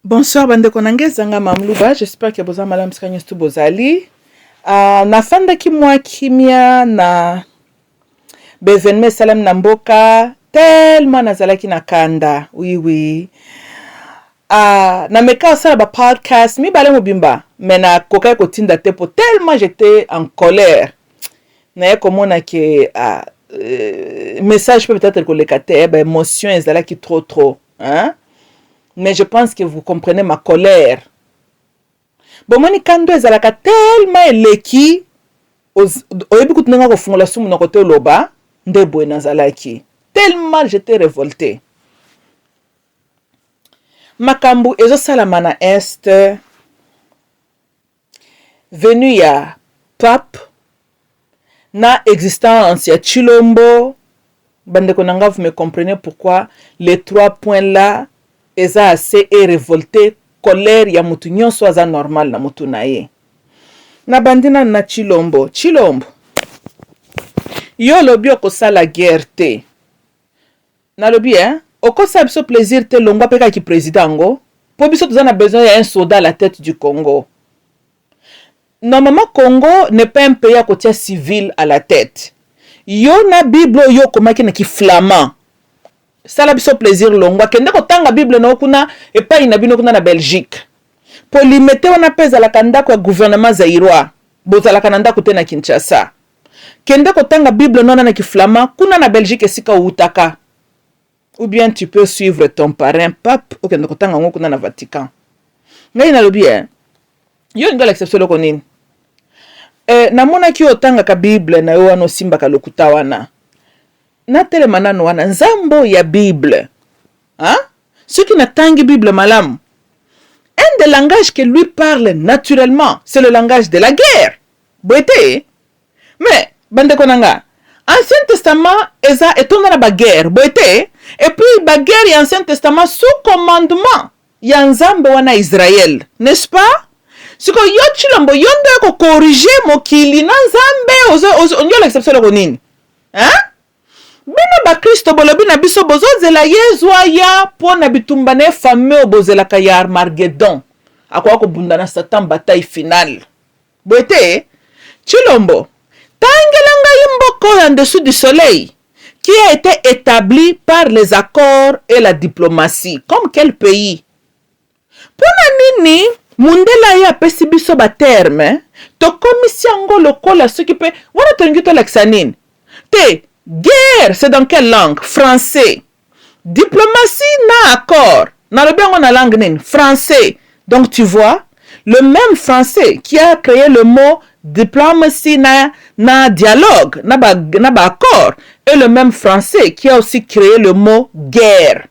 Bonsoir bandeko nange zanga mamluba, j'espère que boza malam skanyes tu bozali. Nafanda kimwa kimia na bevenme salam na mboka tellement nazalaki na kanda. Oui. Na meka osala ba podcast mi bale mobimba, mais na kokai kotinda te po tellement j'étais en colère. Na komona ke message peut-être koleka te, ba émotion ezalaki trop, hein? Mais je pense que vous comprenez ma colère. Bon, moni kando ezalaka tellement eleki oyebi kutunanga kofungola sumu na kote loba nde boye nazalaki. Tellement j'étais révolté. Makambu ezosalama na est venu ya pape na existence ya Chilombo. Bandeko nanga, vous me comprenez pourquoi les 3 points là eza assez révolté, colère ya mutu nyonso aza normal na mutu na ye. Na bandina na Chilombo. Yo lobi okosala guerre te. Na lobi okosa biso plaisir te longwa peka ki président ngo. Po biso toza na besoin ya un soldat à la tête du Congo. Normalement Congo n'est pas un pays à côté civil à la tête. Yo na Bible yo komaki na ki flamand. Sala biso plaisir longwa kende kotanga Bible na okuna epai na bino kuna na Belgique. Po limete wana peza la kanda kwa gouvernement zaïrois. Bozala kananda kote na Kinshasa. Kende kotanga Bible nona na kiflama kuna na Belgique esika utaka. Ou bien tu peux suivre ton parrain pape ou kende kotanga ngo kuna na Vatican. Ngai na lobi yo ngola exception loko nini. Na mona ki otanga ka Bible na yo wana simba ka lokuta wana. Na telema nano wana nzambo ya Bible. Hein? Ceux qui n'attendent Bible malam. Un des langages que lui parle naturellement, c'est le langage de la guerre. Boete. Mais, bande konanga, Ancien Testament eza etona na ba guerre. Boete. Et puis, ba guerre et Ancien Testament sous commandement. Ya nzambe wana Israël. N'est-ce pas? Siko yo Chilombo yondo ko corriger mokili na nzambe onyo l'exception loko nini. Hein? Bina ba Kristo bolobi na biso bozo zela yezwa ya po na bitumbane fameux bozela ka ya Armageddon. Akwa ko bundana Satan bataille finale. Boete Chilombo tangelanga yimboko en dessous du soleil qui a été établi par les accords et la diplomatie. Comme quel pays? Pona nini mundela ya pesi biso ba terme to komisi yango lokola soki pe wana tongi to laksanine. Te guerre, c'est dans quelle langue? Français. Diplomatie, na accord. Na le bien on a langue nin, français. Donc tu vois, le même français qui a créé le mot diplomatie na dialogue, na ba accord, et le même français qui a aussi créé le mot guerre.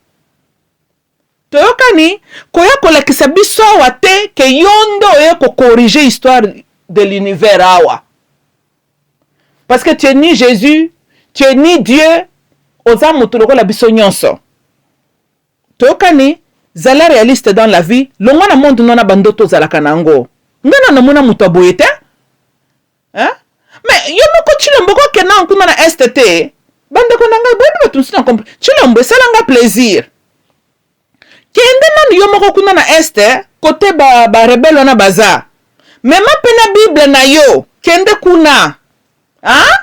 Toyokani, koya kolakisa biso wate ke yondo oye ko corriger histoire de l'univers awa. Parce que tu es ni Jésus, tu es ni Dieu, oza mutuloko la biso nyonso. Tokani, zala réaliste dans la vie, longa na monde nona bandoto zala kanango. Ngana na muna mutaboyete? Hein? Mais yo moko Chilombo ko kenan kuna na STT. Bande konanga bobi batumsi na comprendre. Chilombo salanga plaisir. Kende nanu yo moko kuna na este côté ba rebelle na baza. Même pena Bible na yo, kende kuna. Hein?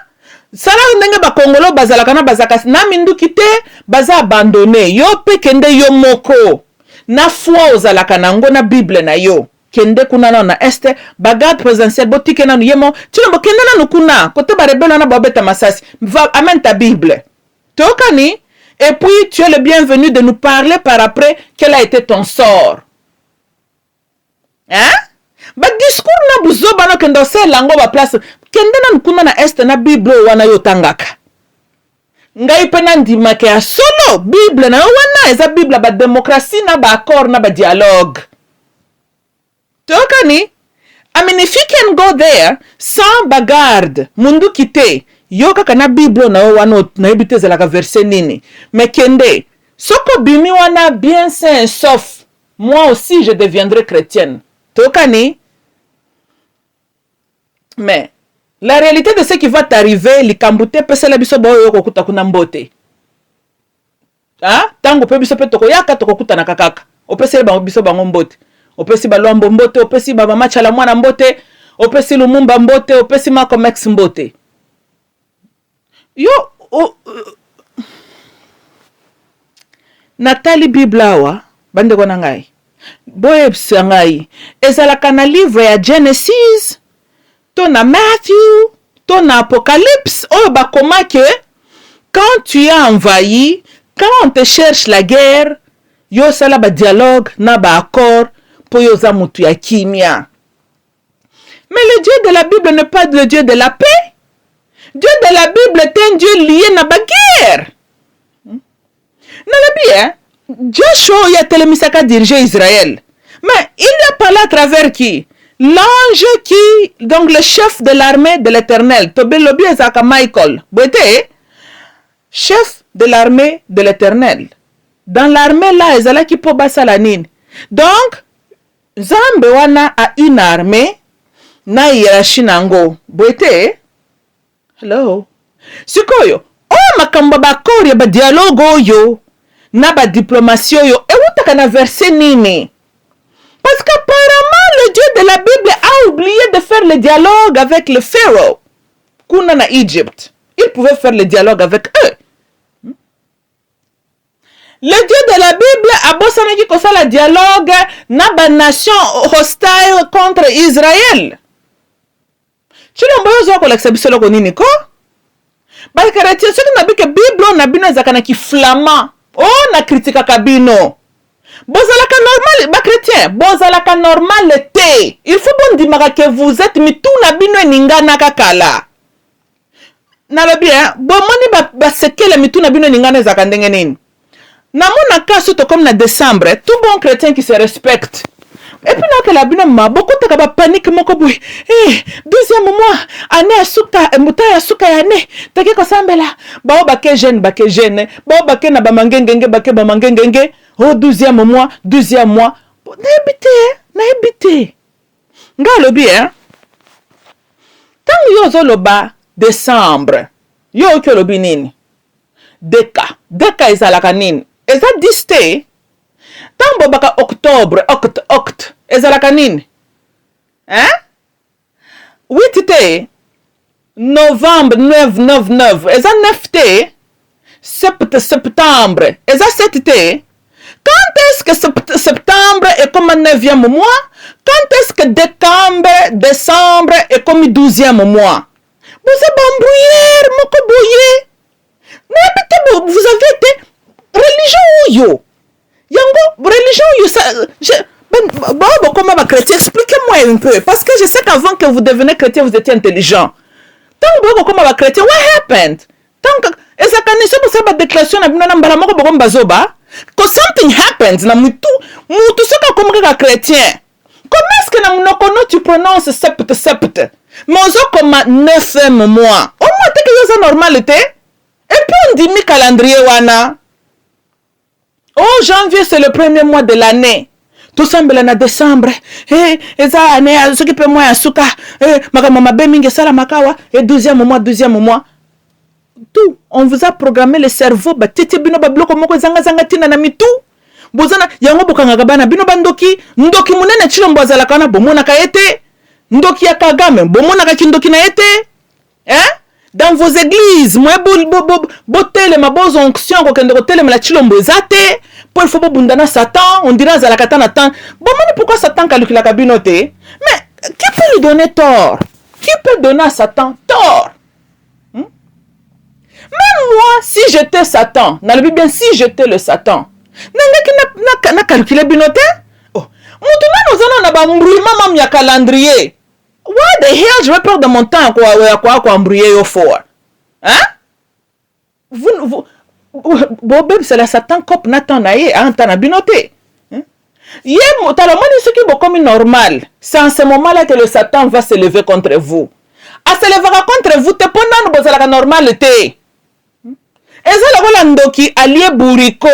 Sala ndenge ba Kongolo bazalaka na bazaka na minduki te baza abandonné yo pe kende yo moko na foi ozalaka nango na Bible na yo kende kuna na este bagade présidentiel botike nanu yemo Chilombo kende nanu kuna kote ba rebelle na babeta masasi va amène ta Bible tokani et puis tu es le bienvenu de nous parler par après quel a été ton sort. Hein? Ba discours na buzoba no kendo se lango ba place kende na kuna na este na Bible wana yo tangaka. Ngai pena ndima ke a solo Bible na wana eza Bible ba démocratie na ba accord na ba dialogue. Tokani, I mean if you can go there sans bagarde mundu kite yo kaka na Bible na wana na ebite zela ka verset nini. Mais kende soko bimi wana bien sain sauf moi aussi je deviendrai chrétienne. Tokani. Mais la réalité de ce qui va t'arriver, les kambute pese la biso bo yo kokuta kuna mbote. Ah, tango pe biso pe toko yaka toko kuta na kakaka. opesi bango biso bango mbote, opesi balwambo mbote, opesi ba mama chala mwana mbote, opesi Lumumba mbote, opesi Malcolm X mbote. Yo Natali Biblawa bande ko na ngai. Boye ngai ezalaka na livre ya Genesis, to na Matthew, to na Apocalypse, oyo bakoma ke quand tu es envahi, quand on te cherche la guerre, yo sala ba dialogue na ba accord po yo za mutu ya kimia. Mais le Dieu de la Bible n'est pas le Dieu de la paix. Dieu de la Bible est un Dieu lié na ba guerre. Nalabie, Joshua ya telemisaka diriger Israël. Mais il a parlé à travers qui? L'ange qui, donc le chef de l'armée de l'Éternel, Tobelobi ezaka Michael, Boete, chef de l'armée de l'Éternel. Dans l'armée là, ezala ki po basalanine. Donc, Zambe wana a une armée na hiérarchie nango. Boete, hello. Sikoyo, makambo bakori ba dialogue oyo na ba diplomatie oyo ewutaka na verset nini? Parce qu'apparemment le Dieu de la Bible a oublié de faire le dialogue avec le pharaon. Kuna na Égypte, il pouvait faire le dialogue avec eux. Le Dieu de la Bible a bossana ki kosala dialogue na ba nation hostile contre Israël. Chilombo yo zo ko l'exception ko nini ko? Ba chrétien soki na bike Bible na bino zakana ki flamand. Oh na critique kabino. Bozalaka normal ba chrétien, bozalaka normal te. Il faut bon dimaka que vous êtes mitu na bino ningana kakala. Na le bien, bon moni ba sekele mitu na bino ningana zakandenge nini. Na mona ka surtout comme na décembre, tout bon chrétien qui se respecte. Et puis non que la bino ma beaucoup de ba panique moko boy. Deuxième mois, année asuka muta asuka année. Take ko sambela. Ba ke jeune, ba ke na ba mangengenge, ba ke ba mangengenge. Oh 12e mois. Na habité. Nga lobi Tant yo zo loba décembre. Yo ko lobi nini? Deka ezalaka nini? Eza 10 te. Tambo baka octobre, oct, ezalaka nini? 8 te. Novembre, 9, eza 9 te. Septembre, eza 7 te. Quand est-ce que septembre est comme 9e mois? Quand est-ce que décembre est comme 12e mois? Vous êtes bambouillère, moko boye. Vous avez été religion yo. Yango, religion yo, comment va chrétien? Expliquez-moi un peu. Parce que je sais qu'avant que vous deveniez chrétien, vous étiez intelligent. Tant comment va chrétien? What happened? Tant que, est-ce que vous avez déclaration na bina mbala moko bokom bazoba? Because something happens na mutu soka comme ka chrétien. Comment est-ce que na munokono tu prononces sept? Mozo comme 9e mois. Au moins, t'es que c'est normalité. Et puis on dit mi calendrier wana. Oh, janvier, c'est le premier mois de l'année. Tout semble en décembre. Eza année, ce qui peut moi à souka. Makamama beminge sala makawa. Et 12e mois. Tout. On vous a programmé le cerveau. Ba tete bino ba bloko moko zanga tina na mitu. Bozana, yango bokanga gabana bino bandoki. Ndoki munene chilombo azala kana bomona ka ete. Ndoki ya Kagame bomona ka kindoki na ete. Dans vos églises, moi botele ma bonne onction ko kende ko tele la chilombo ezate. Pour il faut bundana Satan, on dira zala katana tan. Bon pourquoi Satan calcule la cabinote? Mais qui peut lui donner tort? Qui peut donner à Satan tort? Même moi, si j'étais Satan, dans la Bible, si j'étais le Satan, n'a calculé binote? Oh, maintenant nous allons na mbrouillement ya calendrier. What the hell, je vais perdre mon temps quoi embrouiller au fort. Vous c'est la Satan cop Nathan naie antana binote. Yé talamani ce qui est comme normal. C'est en ce moment-là que le Satan va se lever contre vous. A se levera contre vous te pendant nous la normalité. Eza la wala ndoki allié buriko.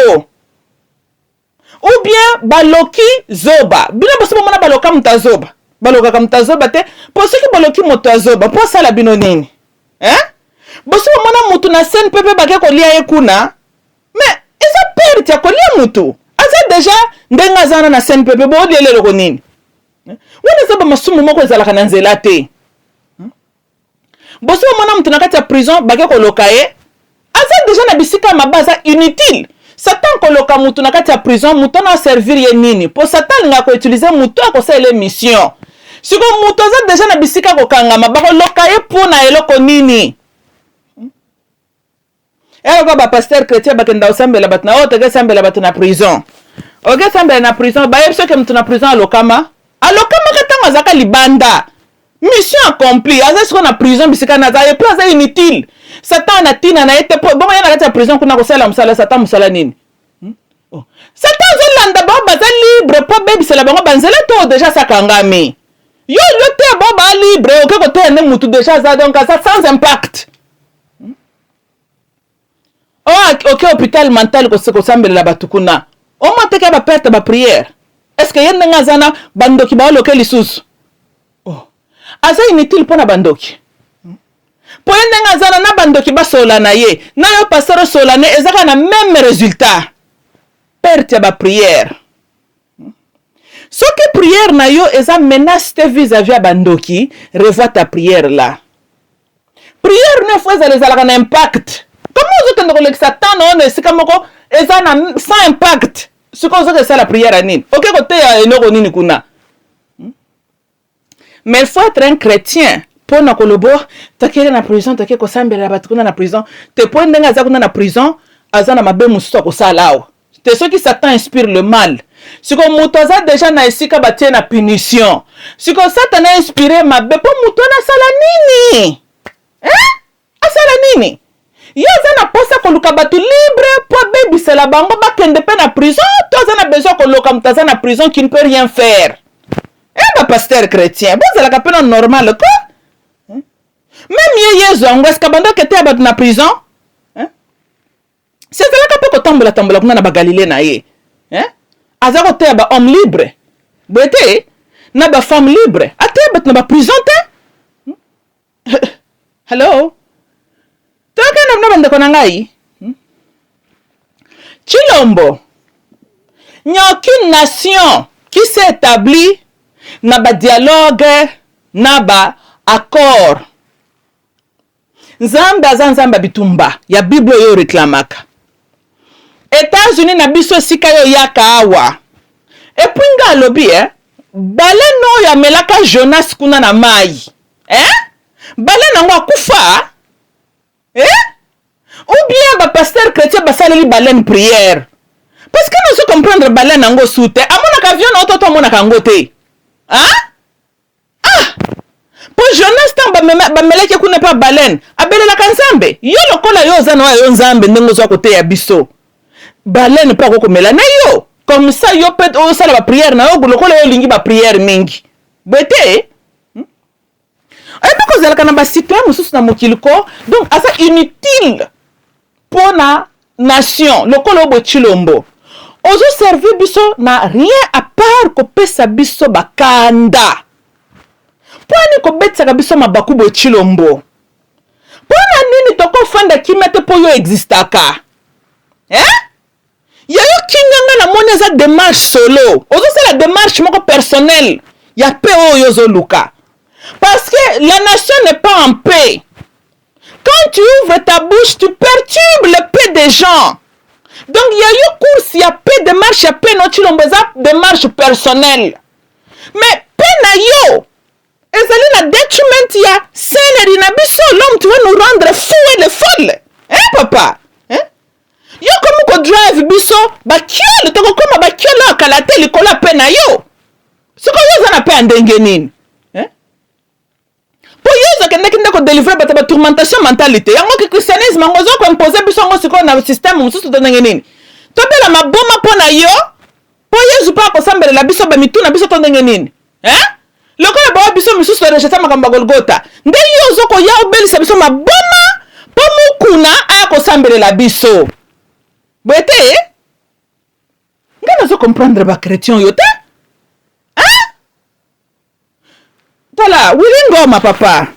Ou bien baloki zoba. Bino boso mona baloka mtazoba. Baloka kamtazoba te. Pour ceux qui baloki motazoba, pour ça la bino nini? Boso mona mutu na sen pepe bake ko lia ekuna. Mais eza perte ya ko lia mutu. Aza déjà ndenga zana na CNPP bo diele loko nini wana zaba masumu moko ezalaka na nzela te boso mona mutu na kati ya prison bake koloka ye aza déjà na bisika mabaza inutile Satan koloka mutu na kati ya prison mutu na servir ye nini po Satan nga ko utiliser mutu akosala mission siko mutu aza déjà na bisika kokangama bakoloka ye pona eloko nini Ego ba pasteur chrétien bakenda osambela bat na otege sambela bat na prison. Oge sambela na prison ba yebso ke mtu na prison alokama. Alokama katanga zaka libanda. Mission accomplie. Aza siko na prison bisika na za ye plaza inutile. Satan na tina na ete po bongo yana kati prison kuna kosala musala Satan musala nini? Satan zolanda ba baza libre po baby sala bango banzela to déjà sakangami. Yo le te ba ba libre oke ko te ne mutu déjà za donc ça sans impact. Oh, ok, hôpital mental ko seko sambela batukuna. O mateka ba perte ba prière. Est-ce que yende ngazana bandoki ba loke lisusu? Oh. Aza inutile pona bandoki. Po yende ngazana na bandoki ba sola na ye. Na yo pasteur sola ne ezaka na même résultat. Perte ba prière. Ce que prière na yo eza menace te vis-à-vis à bandoki, revois ta prière là. Prière ne fois ezalaka na impact. Comment vous avez Satan on est comme sans impact ce qu'on veut c'est la prière à nini ok côté enoko nini kuna mais il faut être un chrétien pour na kolobo takele na prison takele ko sambela batu kuna na prison te point ndenga za kuna na prison azana mabe musuto ko salao te ceux qui Satan inspire le mal si ko mutoza déjà na esika batie na punition si ko Satan a inspiré mabe po mutona sala nini asala nini Yaza na posa koluka batu libre po baby c'est la bango bakende pe na prison toza na besoin koluka mutaza na prison qui ne peut rien faire. Ba pasteur chrétien, bon la kapena normal quoi? Même yezo ngwes ka bando kete abatu na prison? C'est la kape ko tambola kuna na ba Galilée na ye. Aza ko te ba homme libre. Bete na ba femme libre. Ate bat na ba prison te? Hello? Chilombo, il n'y a aucune nation qui s'est établie dans le dialogue, dans l'accord. Nzamba bitumba, ya Bible yo réclamaka. États-Unis na biso sika yo yaka awa. Et puis nga lobi baleno ya melaka Jonas kuna na mai. Baleno ngo akufa. Ou bien ba pasteur chrétien ba saleli baleine prière parce que nous comprendre baleine ngo soute amona ka avion na toto mona ka ngote po Jonas tamba ba meleke kuna pa baleine abelela kanzambe yo lokola yo zana yo nzambe ndengo zo kote ya biso baleine pa ko komela na yo comme ça yo peut o sala ba prière na yo lokola yo lingi ba prière mingi bete parce que na citoyen mususu na mokiliko donc asa inutile pour na nation lokolo bo Chilombo ozo servir biso na rien à part ko pesa biso bakanda poni ko betsa biso mabaku bo Chilombo pona nini toko fanda kimete po yo existaka ya yo kinganga na moneza démarche solo ozo c'est la démarche moko personnelle ya pe oyo zo luka. Parce que la nation n'est pas en paix. Quand tu ouvres ta bouche, tu perturbes le paix des gens. Donc, il y a eu course, il y a paix de marche, il y a paix de marche personnelle. Mais paix na yo. Et ça la détriment, il y a scénario na biso, l'homme, tu vas nous rendre fous et les folles. Papa? Yo comme ko drive biso, ba kiole, to ko koma ba kiole kalate likola paix na yo. Ce qu'on y a na paix ndengenine. Pour yo kende ko délivrer ba tourmentation mentalité yango que christianisme ngozo ko imposer biso ngo siko na système mususu to ndenge nini to bela maboma pona yo po yesu pa ko sambela la biso ba mituna biso to ndenge nini lokola ba biso mususu to rejeta makamba Golgotha nde yo zo ko ya obelisa biso maboma po mukuna aya ko sambela la biso bete ngana zo comprendre ba chrétien yo te Voilà, Willing Goma, papa.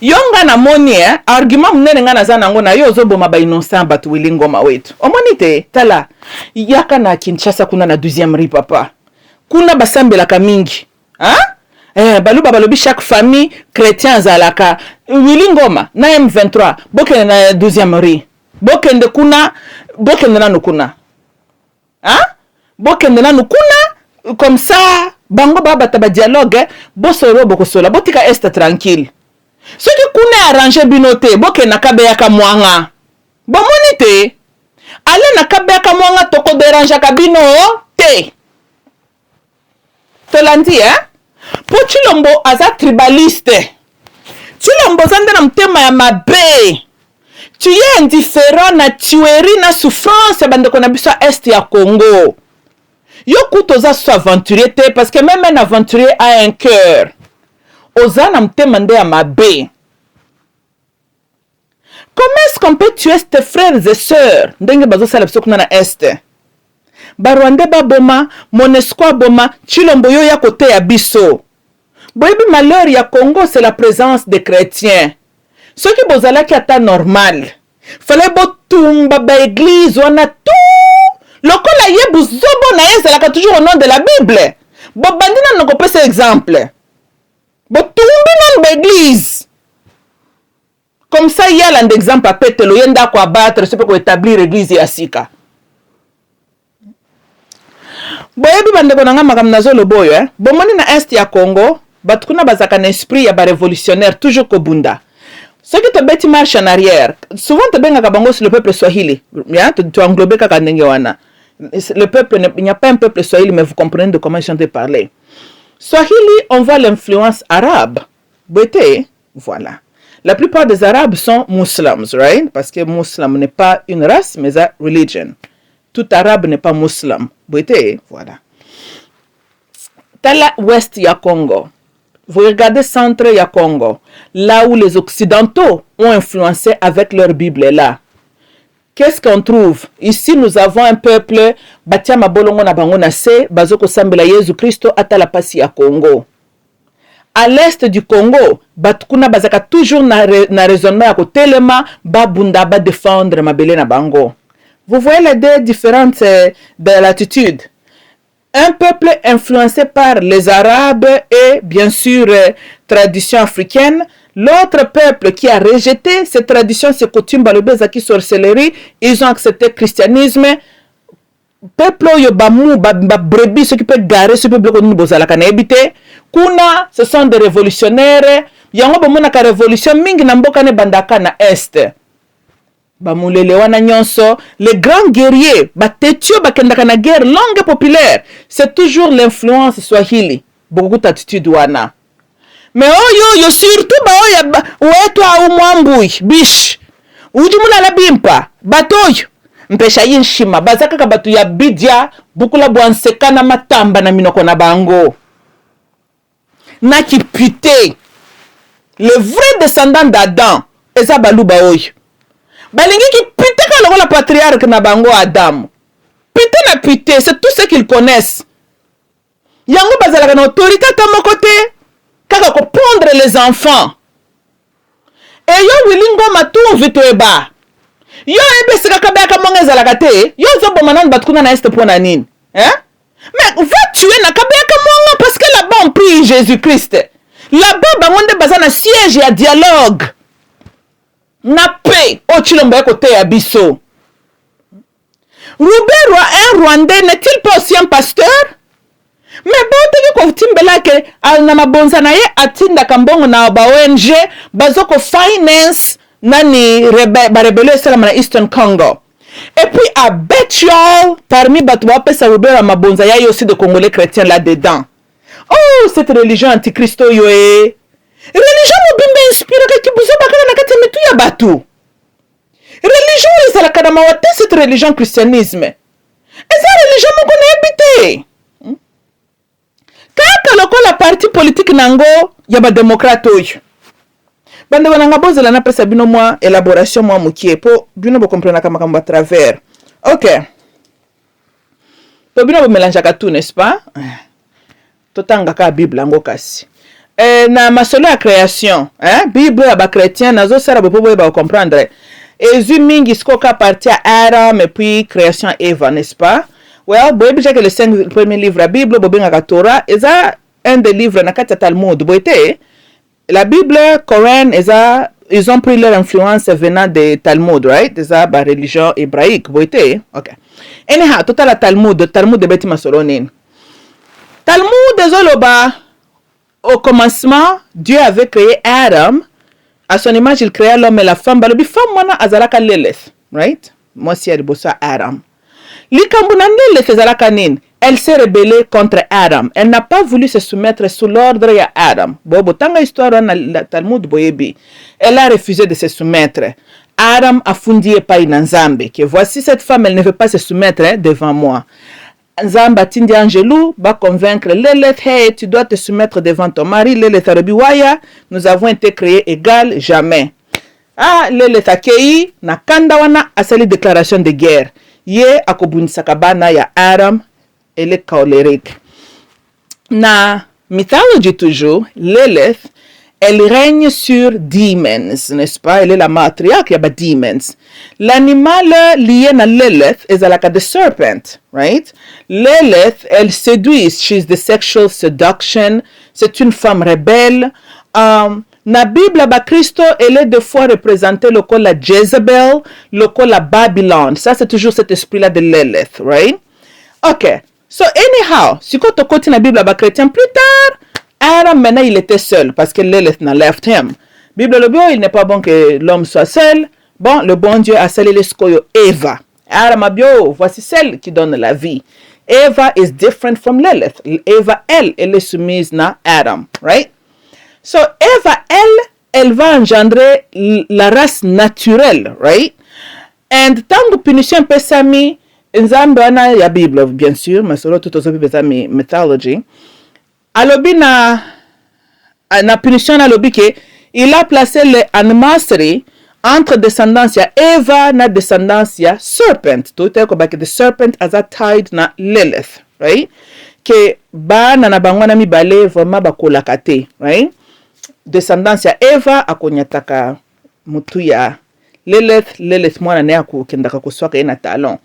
Yonga na moni argument munene nga naza nango na yo ozoboma ba innocent batu Willy Ngoma wetu. Omoni te tala yaka na Kinshasa kuna na 12e rue papa. Kuna basambelaka mingi. Baluba balobi chaque famille chrétien zalaka. Willy Ngoma na M23 bokende na 12e rue. Bokende kuna bokende na nukuna. Bokende na nukuna comme ça bango baba taba dialogue bosoro bokosola botika est tranquille. Ce qui kuna arranger binote boke na kabeyaka mwanga. Bomoni te. Ale na kabeyaka mwanga toko déranger kabino te. Tolandi Po Chilombo aza tribaliste. Chilombo zande na mtema ya mabe. Tu es indifférent na tuerie na souffrance bande kona biso est ya Congo. Yo kutoza so aventurier te parce que même un aventurier a un cœur. Oza na mtema nde ya mabe. Comment est-ce qu'on peut tuer tes frères et sœurs? Ndenge bazo sala biso kuna na est. Barwande baboma, Monesco boma, Chilombo yo ya kote ya biso. Boyebi malheur ya Congo c'est la présence des chrétiens. Ce qui bozala ki ata normal. Fallait botumba ba église wana tout. Lokola yebu zobo na ezalaka toujours au nom de la Bible. Bobandina noko pesa exemple. Botumbi non ba église. Comme ça, il y a un exemple à péter, il y a un quoi abattre, c'est pour établir l'église ya sika. Boyebi bande konanga makam nazo le boyo, bomoni na est ya Congo, batukuna bazaka na esprit ya ba révolutionnaire toujours kobunda. Ce qui te beti marche en arrière. Souvent te benga kabango sur le peuple swahili. Tu englobes kaka ndenge wana. Le peuple, il n'y a pas un peuple swahili, mais vous comprenez de comment ils sont parler. Swahili, on voit l'influence arabe. Bete, voilà. La plupart des Arabes sont musulmans, right? Parce que musulman n'est pas une race, mais une religion. Tout Arabe n'est pas musulman. Voilà. Dans l'ouest, il y a Congo. Vous regardez centre, il y a Congo. Là où les Occidentaux ont influencé avec leur Bible là. Qu'est-ce qu'on trouve? Ici, nous avons un peuple, Batiama Bolongo na bango na se, bazoko sambela Yesu Christo atala pasi ya Congo. À l'est du Congo, batukuna bazaka toujours na raisonnement ya kotelema, babunda ba défendre mabele na bango. Vous voyez les deux différentes de l'attitude. Un peuple influencé par les Arabes et bien sûr tradition africaine. L'autre peuple qui a rejeté ces traditions, ces coutumes, balobezaki sorcellerie, ils ont accepté le christianisme. Peuple yo bamu ba brebis ce qui peut garer ce peuple ko bozala kana ebité. Kuna ce sont des révolutionnaires. Yango bomona ka révolution mingi na mboka ne bandaka na est. Bamulele wana nyonso, les grands guerriers, batetio bakendaka na guerre longue et populaire, c'est toujours l'influence swahili. Beaucoup d'attitude wana. Mais yo surtout ba oya wetu au mwambui bish. Ujimuna la bimpa, batoyo. Mpesha yinshima, bazaka ka batu ya bidia, bukula bwanseka na matamba na minoko na bango. Na ki pute. Le vrai descendant d'Adam, eza baluba oyo. Balingi ki pute ka la patriarche na bango Adam. Pute na pute, c'est tout ce qu'ils connaissent. Yango bazalaka na autorité ta mokote, kaka ko pondre les enfants. Et yo Willy Ngoma tout vito eba. Yo ebe sika kabeka monga ezalaka te, yo zo bomanan batkuna na est pona nini. Mais va tuer na kabeka monga parce que là-bas on prie Jésus-Christ. Là-bas bangonde bazana siège ya dialogue. Na paix au Chilombo côté ya biso. Robert un Rwandais n'est-il pas aussi un pasteur? Mais bon teki ko timbela ke na mabonza na ye atinda kambongo na ba ONG bazoko finance nani rebelle salama na Eastern Congo. Et puis à Betchol parmi batwa pesa Robert mabonza ya aussi de Congolais chrétiens là-dedans. Oh cette religion antichristo yo e. Religion mobimbe inspire ka kibuzo bakana na kati metu ya batu. Religion ezala kana mawate cette religion christianisme. Eza religion moko na ebite. Kaka lokola parti politique nango ya ba démocrate oyo. Bande wana ngabozela na pesa bino mwa élaboration mwa mukie po bino bo comprendre kama kamba travers. OK. To bino bo mélange ka tout, n'est-ce pas? Totanga ka Bible ngo kasi. na masolo ya création, hein? Bible ya chrétien nazo sara bo ba comprendre. Ezu mingi skoka partir à Adam et puis création Eva, n'est-ce pas? Well, boye déjà que les 5 premiers livres de la Bible, bobenga ka Torah, eza un des livres na kati Talmud. Boite, la Bible, Coran, eza ils ont pris leur influence venant des Talmud, right? Eza ba religion hébraïque, boite. OK. Anyhow, total Talmud de beti masolonin. Talmud ezoloba au commencement, Dieu avait créé Adam. À son image, il créa l'homme et la femme. Balobi femme wana azalaka Lilith, right? Moi si elle bossa Adam. Likambuna Lilith azalaka nin. Elle s'est rebellée contre Adam. Elle n'a pas voulu se soumettre sous l'ordre de Adam. Bobo tanga histoire dans la Talmud boyebi. Elle a refusé de se soumettre. Adam a fundi epai na Nzambe que voici cette femme, elle ne veut pas se soumettre devant moi. Nzamba tindi angelou va convaincre Lilith, hey, tu dois te soumettre devant ton mari. Lilith arabi waya, nous avons été créés égales jamais. Ah, Lilith akei na kanda wana asali déclaration de guerre. Ye akobunisaka bana ya Adam, elle est colérique. Na mythologie toujours, Lilith, elle règne sur demons, n'est-ce pas? Elle est la matriarche, il y a demons. L'animal lié à Lilith est la de serpent, right? Lilith, elle séduit, she's the sexual seduction. C'est une femme rebelle. Na Bible, ba Christo, elle est deux fois représentée le la Jezebel, le la Babylone. Ça, c'est toujours cet esprit-là de Lilith, right? OK. So, anyhow, si tu continues la Bible, ba chrétien, plus tard, Adam, maintenant, il était seul parce que Lilith n'a left him. Bible le bio, il n'est pas bon que l'homme soit seul. Bon, le bon Dieu a scellé l'escoyo Eva. Adam a bio, voici celle qui donne la vie. Eva is different from Lilith. Eva, elle est soumise à Adam, right? So, Eva, elle va engendrer la race naturelle, right? And tant que punition pesami, nzambe wana ya Bible, bien sûr, mais solo tout aussi pesami mythology. Alobi na punition alobi que il a placé le ancestry entre descendance ya Eva na descendance ya serpent. Tout est comme que the serpent as a tied na Lilith, right? Que bana na bangwana mibale vraiment bakolaka te, right? Descendance ya Eva akonyataka mutu ya Lilith mwana ne akokendaka koswaka ena talon.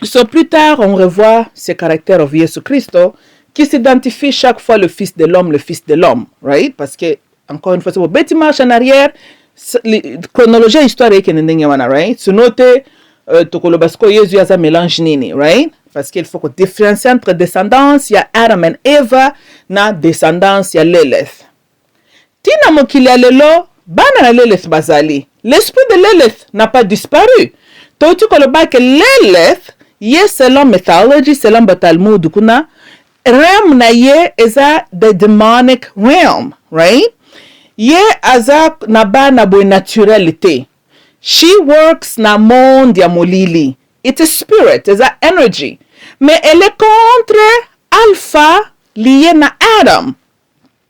So plus tard on revoit ce caractère of Jésus Christo qui s'identifie chaque fois le fils de l'homme, right? Parce que, encore une fois, c'est bête marche en arrière, chronologie historique est n'endengue wana, right? Se note, tokolobasko Jésus a mélange nini, right? Parce qu'il faut qu'on différencie entre descendance, il y a Adam et Eva, na descendance, il y a Lilith. Tina mokili ya lelo, bana na Lilith bazali. L'esprit de Lilith n'a pas disparu. Tautu koloba que Lilith, ye selon mythology, selon Talmud, kuna, realm na ye eza the demonic realm, right? Ye aza na ba na boy naturalité. She works na monde ya molili. It's a spirit, eza energy. Mais elle est contre alpha lié na Adam.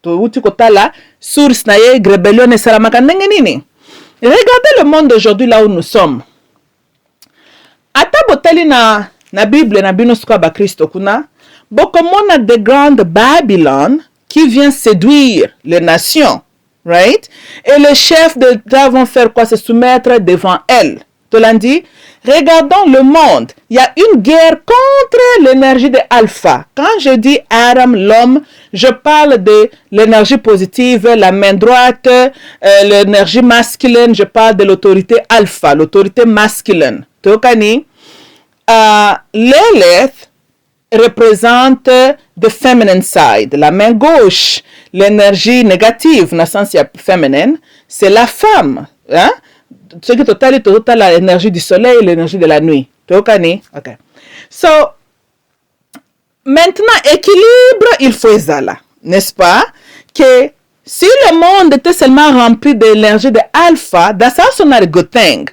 To uti kotala source na ye rebellion e salamaka ndenge nini. Regardez le monde aujourd'hui là où nous sommes. Ata botali na Bible na bino skwa ba Christo kuna. Beaucoup a de grandes Babylone qui vient séduire les nations, right? Et les chefs d'État vont faire quoi? Se soumettre devant elle. Tu l'as dit? Regardons le monde. Il y a une guerre contre l'énergie de Alpha. Quand je dis Adam, l'homme, je parle de l'énergie positive, la main droite, l'énergie masculine. Je parle de l'autorité Alpha, l'autorité masculine. Tu connais? Lilith représente the feminine side, la main gauche, l'énergie négative, dans le sens féminine, c'est la femme. Hein? Ce qui est total l'énergie du soleil et l'énergie de la nuit. Tu connais? Ok. So, maintenant, équilibre, il faut ça, n'est-ce pas? Que si le monde était seulement rempli de l'énergie de alpha, that's also not a good thing.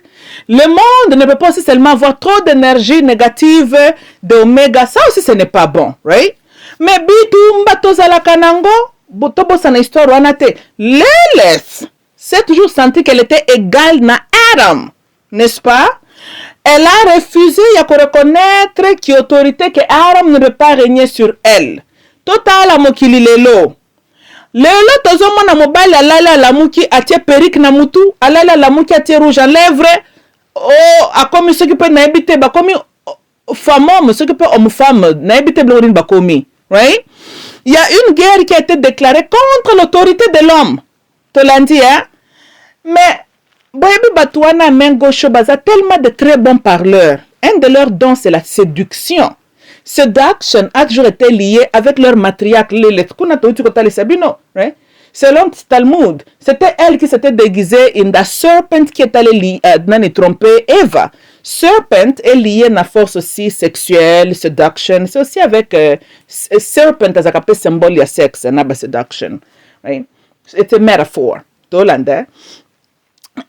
Le monde ne peut pas aussi seulement avoir trop d'énergie négative d'oméga. Ça aussi, ce n'est pas bon, right? Mais bitumba tozala kanango, botobo sana histoire wanate. Lilith s'est toujours senti qu'elle était égale na Adam, n'est-ce pas? Elle a refusé de reconnaître qu'il y a autorité que Adam ne peut pas régner sur elle. Total mokili lelo. lelo tozomona mobali alala alamuki atie perruque na mutu, alala alamuki atie rouge en lèvres, akomi soki pe nayebi te bakomi femme soki pe homme femme nayebi te biloko nini bakomi, right? Il y a une guerre qui a été déclarée contre l'autorité de l'homme. Tu l'as dit, hein? Mais boyebi batu wana main gauche baza tellement de très bons parleurs. Un de leurs dons c'est la séduction. Seduction a toujours été lié avec leur matriarche Lilith. Right? Selon Talmud, c'était elle qui s'était déguisée in the serpent qui est allée tromper Eva. Serpent est lié à la force aussi sexuelle, seduction. C'est aussi avec serpent as a symbole de sexe, not seduction. Right? It's a metaphor.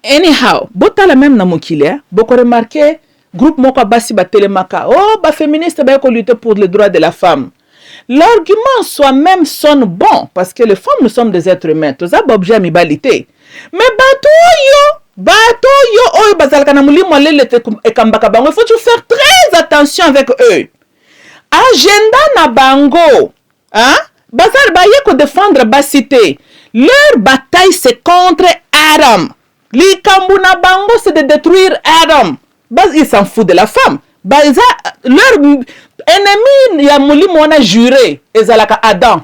Anyhow, bota la même na mokile, beaucoup remarqué groupe moko basi ba telemaka. Oh, ba féministe ba ko lutter pour les droits de la femme. L'argument soi-même sonne bon parce que les femmes nous sommes des êtres humains. Tous a objet amibalité. Mais bato yo oyo bazalaka na mulimo lele te ekambaka bango. Il faut toujours faire très attention avec eux. Agenda na bango, hein? Bazal ba yeko défendre basité. Leur bataille c'est contre Adam. Likambu na bango c'est de détruire Adam. Ils s'en foutent de la femme. Leur ennemi ya mulimo wana juré ezalaka Adam.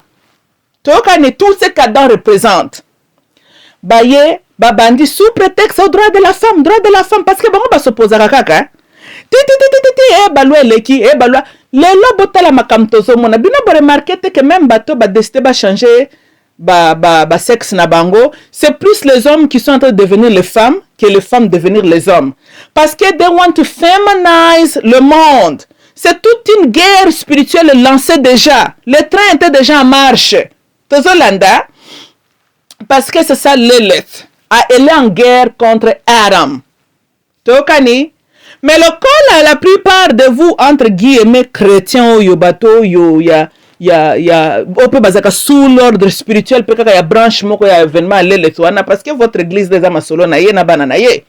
Tokane tout ce qu'Adam représente. Baye babandi sous prétexte au droit de la femme, parce que bango ba s'opposera kaka. Balwa leki balwa lelo botala makamtozo mona bino bo remarquer que même bato ba décider ba changer ba sexe na bango, c'est plus les hommes qui sont en train de devenir les femmes que les femmes devenir les hommes. Parce que they want to feminize le monde. C'est toute une guerre spirituelle lancée déjà. Le train était déjà en marche. Tozolanda, parce que c'est ça Lilith. Elle est en guerre contre Adam. Tokani. Mais le col, la plupart de vous, entre guillemets, chrétiens, yo bateau, yo, on peut baser sous l'ordre spirituel, peut qu'il y a branche, il y a événement, parce que votre église des amas solo, na ye, na banana ye.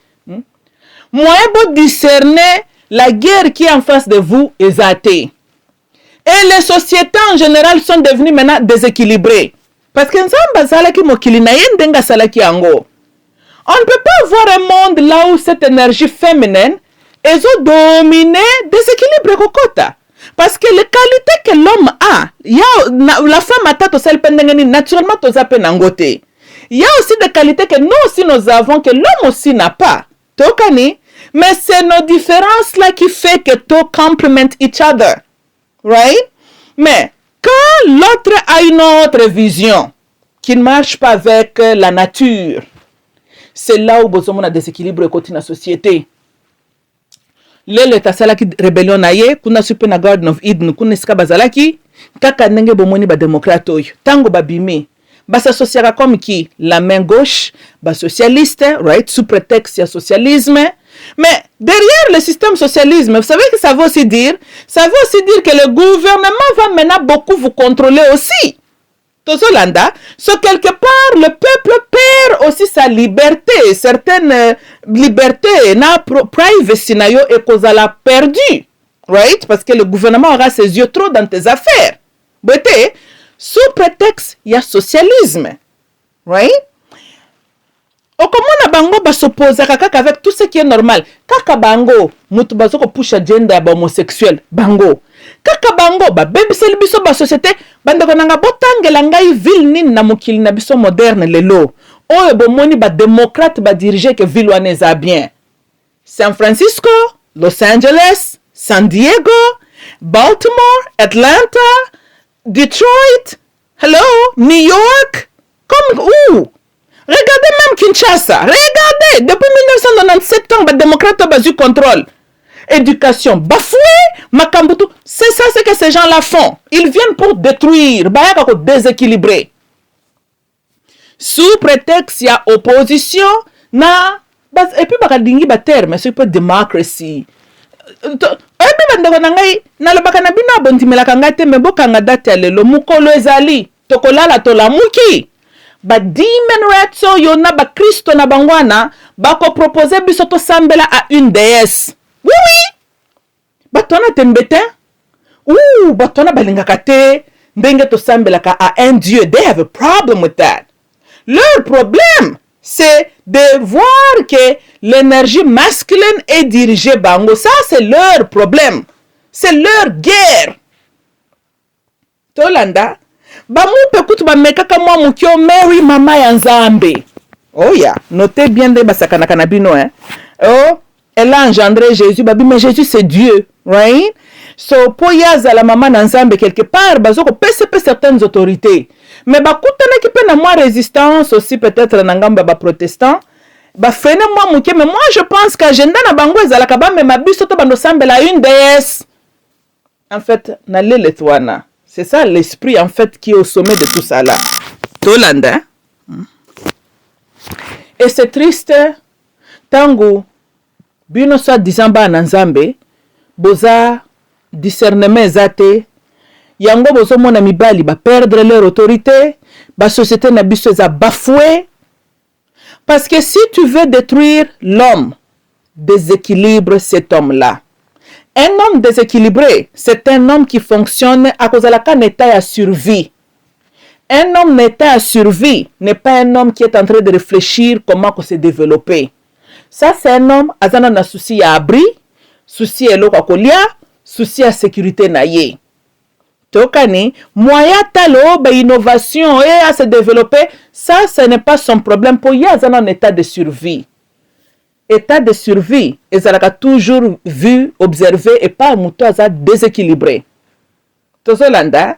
Moi, vous discerner la guerre qui est en face de vous est athée. Et les sociétés en général sont devenues maintenant déséquilibrées. Parce que on ne peut pas voir un monde là où cette énergie féminine est dominée, déséquilibrée kokota. Parce que les qualités que l'homme a, la femme a tato sel pendengeni naturellement toza penangote. Il y a aussi des qualités que nous aussi nous avons que l'homme aussi n'a pas. Tokani, mais c'est nos différences là qui fait que to complement each other. Right? Mais quand l'autre a une autre vision qui ne marche pas avec la nature, c'est là où besoin de déséquilibre côté la société. Lele tasalaki rébellion na ye kuna super na Garden of Eden kuna sika bazalaki kaka ndenge bomoni ba démocrate oyo tango babimi basasociaka comme qui la main gauche ba socialiste, right, sous prétexte ya socialisme. Mais derrière le système socialisme, vous savez que ça veut aussi dire que le gouvernement va maintenant beaucoup vous contrôler aussi. Tozolanda, so quelque part le peuple perd aussi sa liberté, certaines libertés na privacy na yo et cause la perdu, right? Parce que le gouvernement aura ses yeux trop dans tes affaires. Boité, sous prétexte il y a socialisme, right? Okomona bango ba s'oppose kaka avec tout ce qui est normal. Kaka bango mutu bazoko push agenda ba homosexuel bango. Kaka bango ba bebiseli biso ba société bandeko nanga botangela ngai ville nini na mokili na biso moderne lelo. Oyo bomoni ba démocrate ba diriger que ville wana eza bien. San Francisco, Los Angeles, San Diego, Baltimore, Atlanta, Detroit, hello, New York, comme où? Regardez même Kinshasa. Regardez, depuis 1997 ans, les démocrates ont eu contrôle. Éducation bafouée, Makambutu. C'est ça ce que ces gens-là font. Ils viennent pour détruire, pour déséquilibrer. Sous prétexte, il y a opposition, et puis, il y a un terme, c'est pas démocratie. Et puis, na lobaka na bino abondimelaka ngai te me bokanga date ya lelo mukolo ezali tokolala tolamuki. Ba demon rats yona ba Christo na bangwana ba ko proposer biso to sambela à une déesse. Oui. Batona tembete. Batona balingaka te ndenge tosambelaka à un Dieu. They have a problem with that. Leur problème, c'est de voir que l'énergie masculine est dirigée bango. Ça, c'est leur problème. C'est leur guerre. Tolanda, bamupe kutu bamekaka mwa mukio Mary mama ya Nzambe. Oh yeah, notez bien de basakana kanabino, hein. Oh, elle a engendré Jésus, babi, mais Jésus c'est Dieu, right? So, po yaza la maman na Nzambe quelque part, bazoko pese certaines autorités. Mais bakutana ki pe na moi résistance aussi peut-être na ngamba ba protestant. Ba frene moi muke, mais moi je pense qu'agenda na bango ezalaka ba me mabiso to bando sambela une déesse. En fait, na lele twana. C'est ça l'esprit en fait qui est au sommet de tout ça là. Tolanda. Et c'est triste tango bino soit disant ba na Nzambe boza discernement zate yango bozo mona mibali ba perdre leur autorité, ba société na biso za bafoué. Parce que si tu veux détruire l'homme, déséquilibre cet homme-là. Un homme déséquilibré, c'est un homme qui fonctionne à cause de la état à survie. Un homme d'état à survie n'est pas un homme qui est en train de réfléchir comment se développer. Ça, c'est un homme qui a un souci à abri, souci à l'okakolia, souci à sécurité naïe. Tokani, moyen talo, innovation et à se développer, ça, ce n'est pas son problème. Pour y avoir un état de survie. État de survie, et ça l'a toujours vu, observé, et pas un déséquilibré. Tozolanda,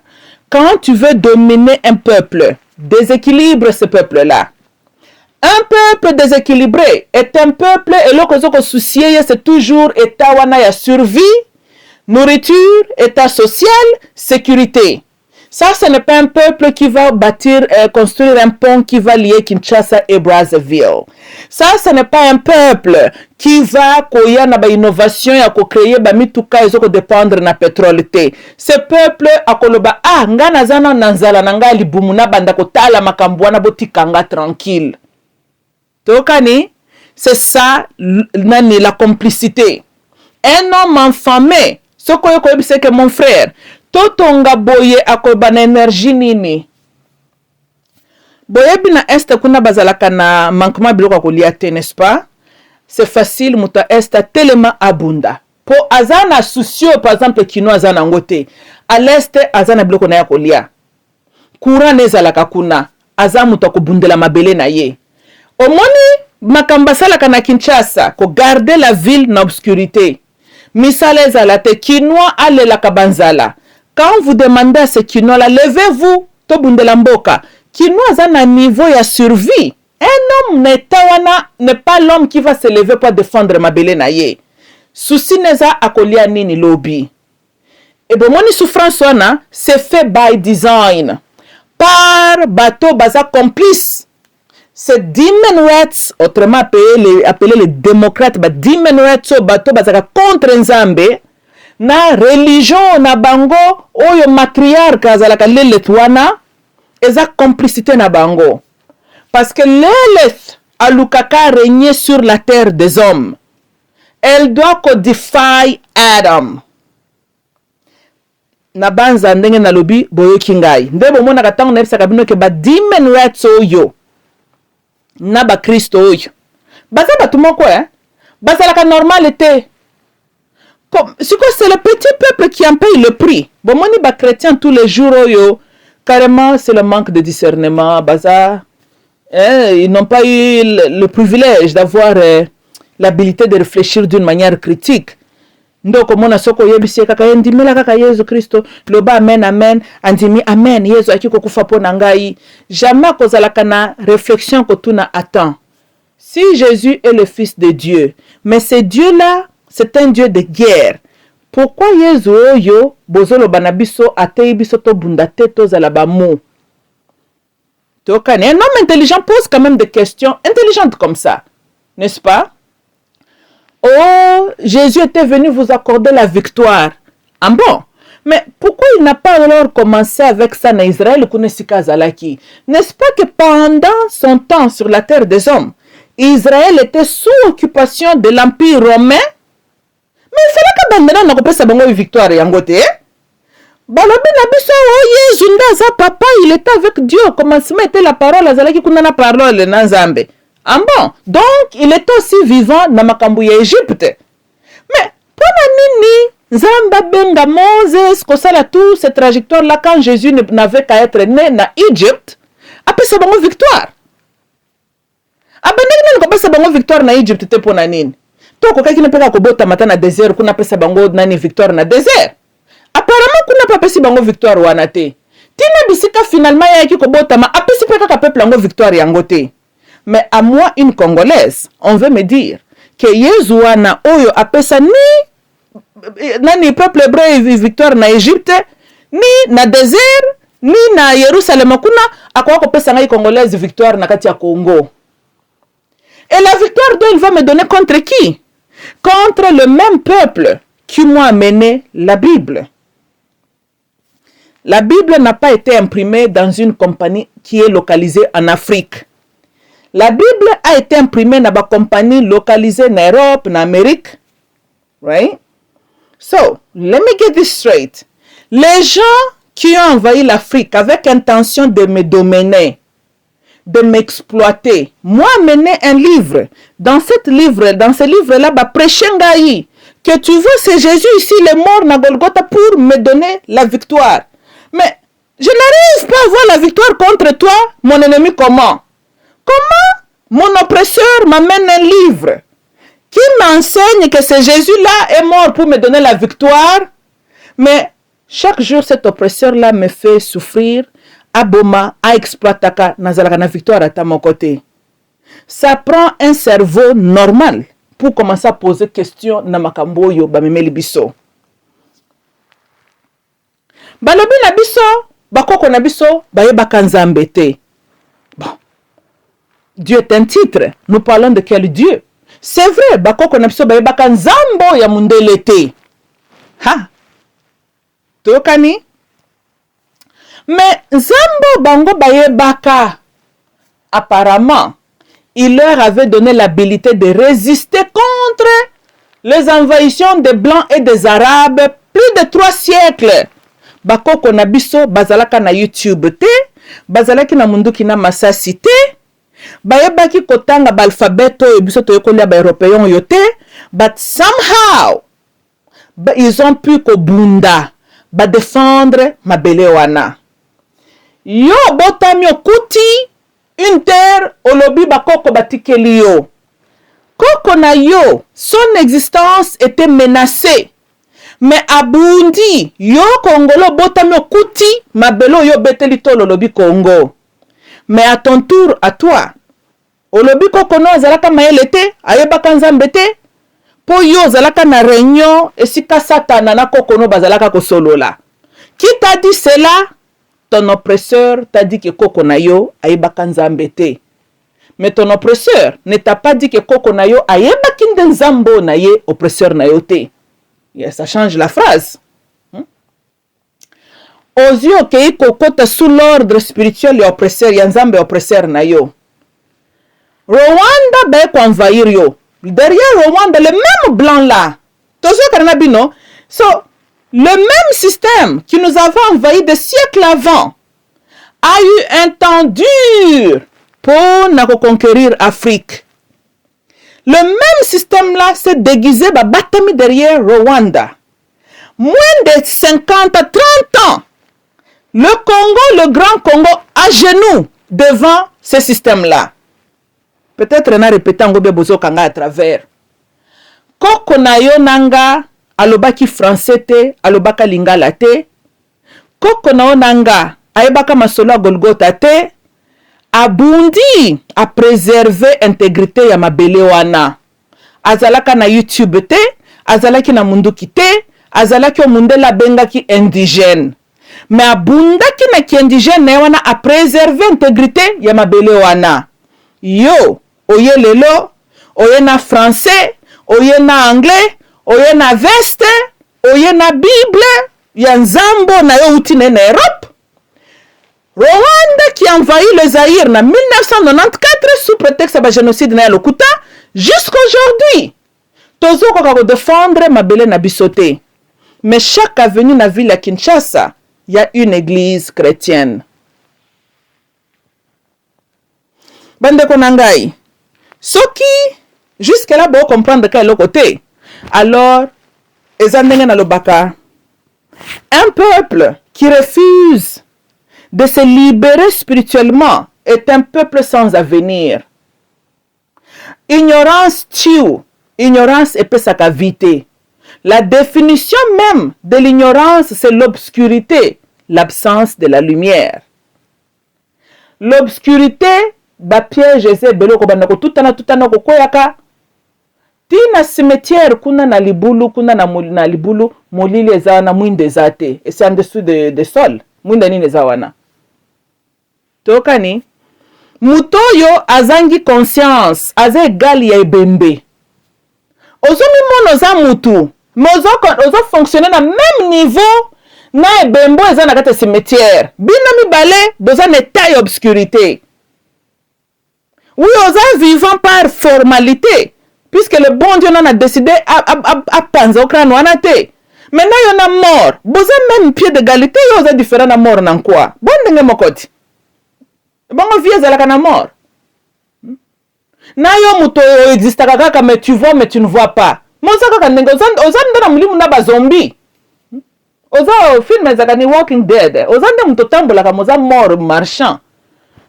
quand tu veux dominer un peuple, déséquilibre ce peuple-là. Un peuple déséquilibré est un peuple, et l'autre soucié, c'est toujours état wana ya survie, nourriture, état social, sécurité. Ça, ce n'est pas un peuple qui va bâtir, construire un pont qui va lier Kinshasa et Brazzaville. Ça, ce n'est pas un peuple qui va koya na ba innovation ya ko créer ba mituka ezoko dépendre na pétrole te. Ce peuple akoloba ngana zana nanzala nanga libumu na banda ko tala makambwana botikanga tranquille. Tokani, c'est ça nani la complicité. Un homme enfamé, ce que c'est que mon frère totonga boye akoba na énergie nini boye bina este kuna bazalaka na manquement biloko kolia te, n'est-ce pas? C'est facile muta este tellement abunda po azana soucieux par exemple kino azana ngote à l'est azana biloko na ya kolia courant nezalaka kuna azamuta kobundela mabele na ye omoni makamba salaka na Kinshasa ko garder la ville na obscurité misala ezalate kinoa alelaka banzala. Quand vous demandez à ce kinoa-là, levez-vous, tobundela mboka. Kinoa a un niveau de survie. Un homme n'est pas l'homme qui va se lever pour défendre ma belle naye. Souci neza akolia nini lobby. Et bon, mon souffrance c'est fait by design. Par bateau baza complice. C'est Demon Rats, autrement appelé les démocrates, Demon Rats, bateau baza contre Nzambe. Na religion na bango oyo matriarche azalaka lele twana eza complicité na bango parce que Lilith alukaka régner sur la terre des hommes. Elle doit codify Adam. Na banza ndenge na lobi boyoki ngai ndebo mona katango na ebisaka bino ke ba demon rats oyo na ba Kristo oyo baza batu moko bazalaka normal te. C'est le petit peuple qui en paye le prix. Bon, moi, les chrétiens tous les jours, carrément, c'est le manque de discernement. Baza, ils n'ont pas eu le privilège d'avoir l'habilité de réfléchir d'une manière critique. Donc, mon asoko yebisi kaka ndimela kaka Yesu Kristo, loba amen amen, andimi amen, Yesu akiko kufa pona ngai. Jamais kozalaka na réflexion ko tuna attend. Si Jésus est le fils de Dieu, mais c'est Dieu-là, c'est un Dieu de guerre. Pourquoi Yesu oyo bozolo banabiso atei biso to bundate to zalaba mou? Un homme intelligent pose quand même des questions intelligentes comme ça, n'est-ce pas? Oh, Jésus était venu vous accorder la victoire. Ah bon? Mais pourquoi il n'a pas alors commencé avec ça en Israël? N'est-ce pas que pendant son temps sur la terre des hommes, Israël était sous occupation de l'Empire romain? Mais il fallait que maintenant on ait une victoire. balobi na biso o Yesu ndaza papa, il était avec Dieu, commencement était la parole, azalaki kuna na parole na Nzambe. Ah bon, donc il est aussi vivant na makambu ya Égypte. Mais pona nini Nzambe benga Moses kosala tout cette trajectoire là quand Jésus n'avait qu'à être né na Égypte, après ça bango victoire. Abandeki nini kopesa bango victoire na Égypte te pona nini? To kokaki na peka kobota mata na désert kuna pesa bango nani victoire na désert. Apparemment kuna pa pesi bango victoire wana te. Tina bisika finalement yaki kobota ma apesi peka ka peuple yango victoire yango te. Mais à moi une Congolaise, on veut me dire que Yesu wana oyo apesa ni nani peuple hébreu victoire na Égypte, ni na désert, ni na Yerusalem kuna akwa kopesa ngai Congolaise victoire na kati ya Congo. Et la victoire dont il va me donner contre qui? Contre le même peuple qui m'a amené la Bible. La Bible n'a pas été imprimée dans une compagnie qui est localisée en Afrique. La Bible a été imprimée dans une compagnie localisée en Europe, en Amérique. Right? So, let me get this straight. Les gens qui ont envahi l'Afrique avec intention de me dominer, de m'exploiter, moi amener un livre. Dans ce livre-là, prêcher ngai que tu vois, c'est Jésus ici, il est mort na Golgotha pour me donner la victoire. Mais je n'arrive pas à voir la victoire contre toi, mon ennemi. Comment? Comment mon oppresseur m'amène un livre qui m'enseigne que ce Jésus-là est mort pour me donner la victoire, mais chaque jour, cet oppresseur-là me fait souffrir, aboma, a exploitaka, nazalaka na victoire à mon côté. Ça prend un cerveau normal pour commencer à poser question na makambo yo bamemeli biso. Balobi na biso, bakoko na biso, bayebaka Nzambe te. Bon. Dieu est un titre. Nous parlons de quel Dieu? C'est vrai, bakoko na biso bayebaka Nzambo ya mundele te. Ha. Tokani? Mais Nzambo bango bayebaka. Apparemment, il leur avait donné l'habilité de résister contre les envahissements des Blancs et des Arabes plus de 3 siècles. Bakoko na biso bazalaka na YouTube te, bazalaki na munduki na masasi te, bayebaki kotanga ba alphabet oyo biso toyekolia ba européen yo te, but somehow ils ont pu kobunda ba défendre mabele wana. Yo botami okuti une terre olobi bakoko batikeli yo. Koko na yo, son existence était menacée. Mais abundi, yo Congolo botami okuti mabelo yo beteli tolo lobi Congo. Mais à ton tour, à toi, olobi koko no azalaka maele te, ayebaka Nzambe te, po yo azalaka na réunion esika satana na koko no bazalaka kosolola. Qui t'a dit cela? Ton oppresseur t'a dit que koko na yo ayebaka Nzambe te. Mais ton oppresseur ne t'a pas dit que koko na yo ayebaki Nzambo na ye oppresseur na yo te. Yeah, ça change la phrase. Aux yeux qui kokota sous l'ordre spirituel et oppresseur, Nzambe oppresseur na yo. Rwanda be ko envahir yo. Derrière Rwanda, le même blanc là. Tozo Karnabino. So, le même système qui nous avait envahi des siècles avant a eu un temps dur pour conquérir l'Afrique. Le même système-là s'est déguisé batami derrière Rwanda. Moins de 50 à 30 ans, le Congo, le grand Congo, à genoux devant ce système-là. Peut-être on a répété en Bozo Kanga à travers. Koko na yo nanga alobaki français te, alobaka lingala te. Koko na yo nanga ayebaka masolo Golgotha te. Abundi a préserver intégrité ya mabele wana. Azalaka na YouTube te, azalaki na munduki te, azalaki o mundela bengaki indigène. Mais abundaki na ki indigène wana a préserver intégrité ya mabele wana. Yo, oye lelo, oye na français, oye na anglais, oye na veste, oye na Bible, ya Nzambo na yo utine na Europe. Rwanda qui a envahi le Zaïre en 1994 sous prétexte de génocide na Lokuta jusqu'aujourd'hui. Tozo ko défendre mabele na bisoté. Mais chaque avenue na ville à Kinshasa, il y a une église chrétienne. Bande konangai. Soki, jusque là, bon comprendre quel côté. Alors, un peuple qui refuse de se libérer spirituellement est un peuple sans avenir. Ignorance tue, ignorance est sa cavité. La définition même de l'ignorance, c'est l'obscurité, l'absence de la lumière. L'obscurité, ba piège ese beloko bandako tutana kokoyaka. Tina cimetière kuna na libulu molili eza na mwinde zate. Et c'est en dessous de sol. Mwinde nini eza wana. Tokani mutoyo azangi conscience, aza égal ya ebembe. Ozomi mono za mutu, ozo fonctionner na même niveau na ebembo eza na kati cimetière. Bino mibale boza na état ya obscurité. Oui, oza vivant par formalité, puisque le bon Dieu en a décidé à penser au crâne wanate. Maintenant il y en a mort. Boza même pied d'égalité, il y a différent na mort nan quoi. Bon ndenge mokoti. Bon vie ezalaka na mort. Na yo muto existe kaka mais tu vois mais tu ne vois pas. Moza kaka ndenge oza ndana mulimu na ba zombie. Oza film ezaka ni Walking Dead. Oza ndenge muto tambola ka moza mort marchand.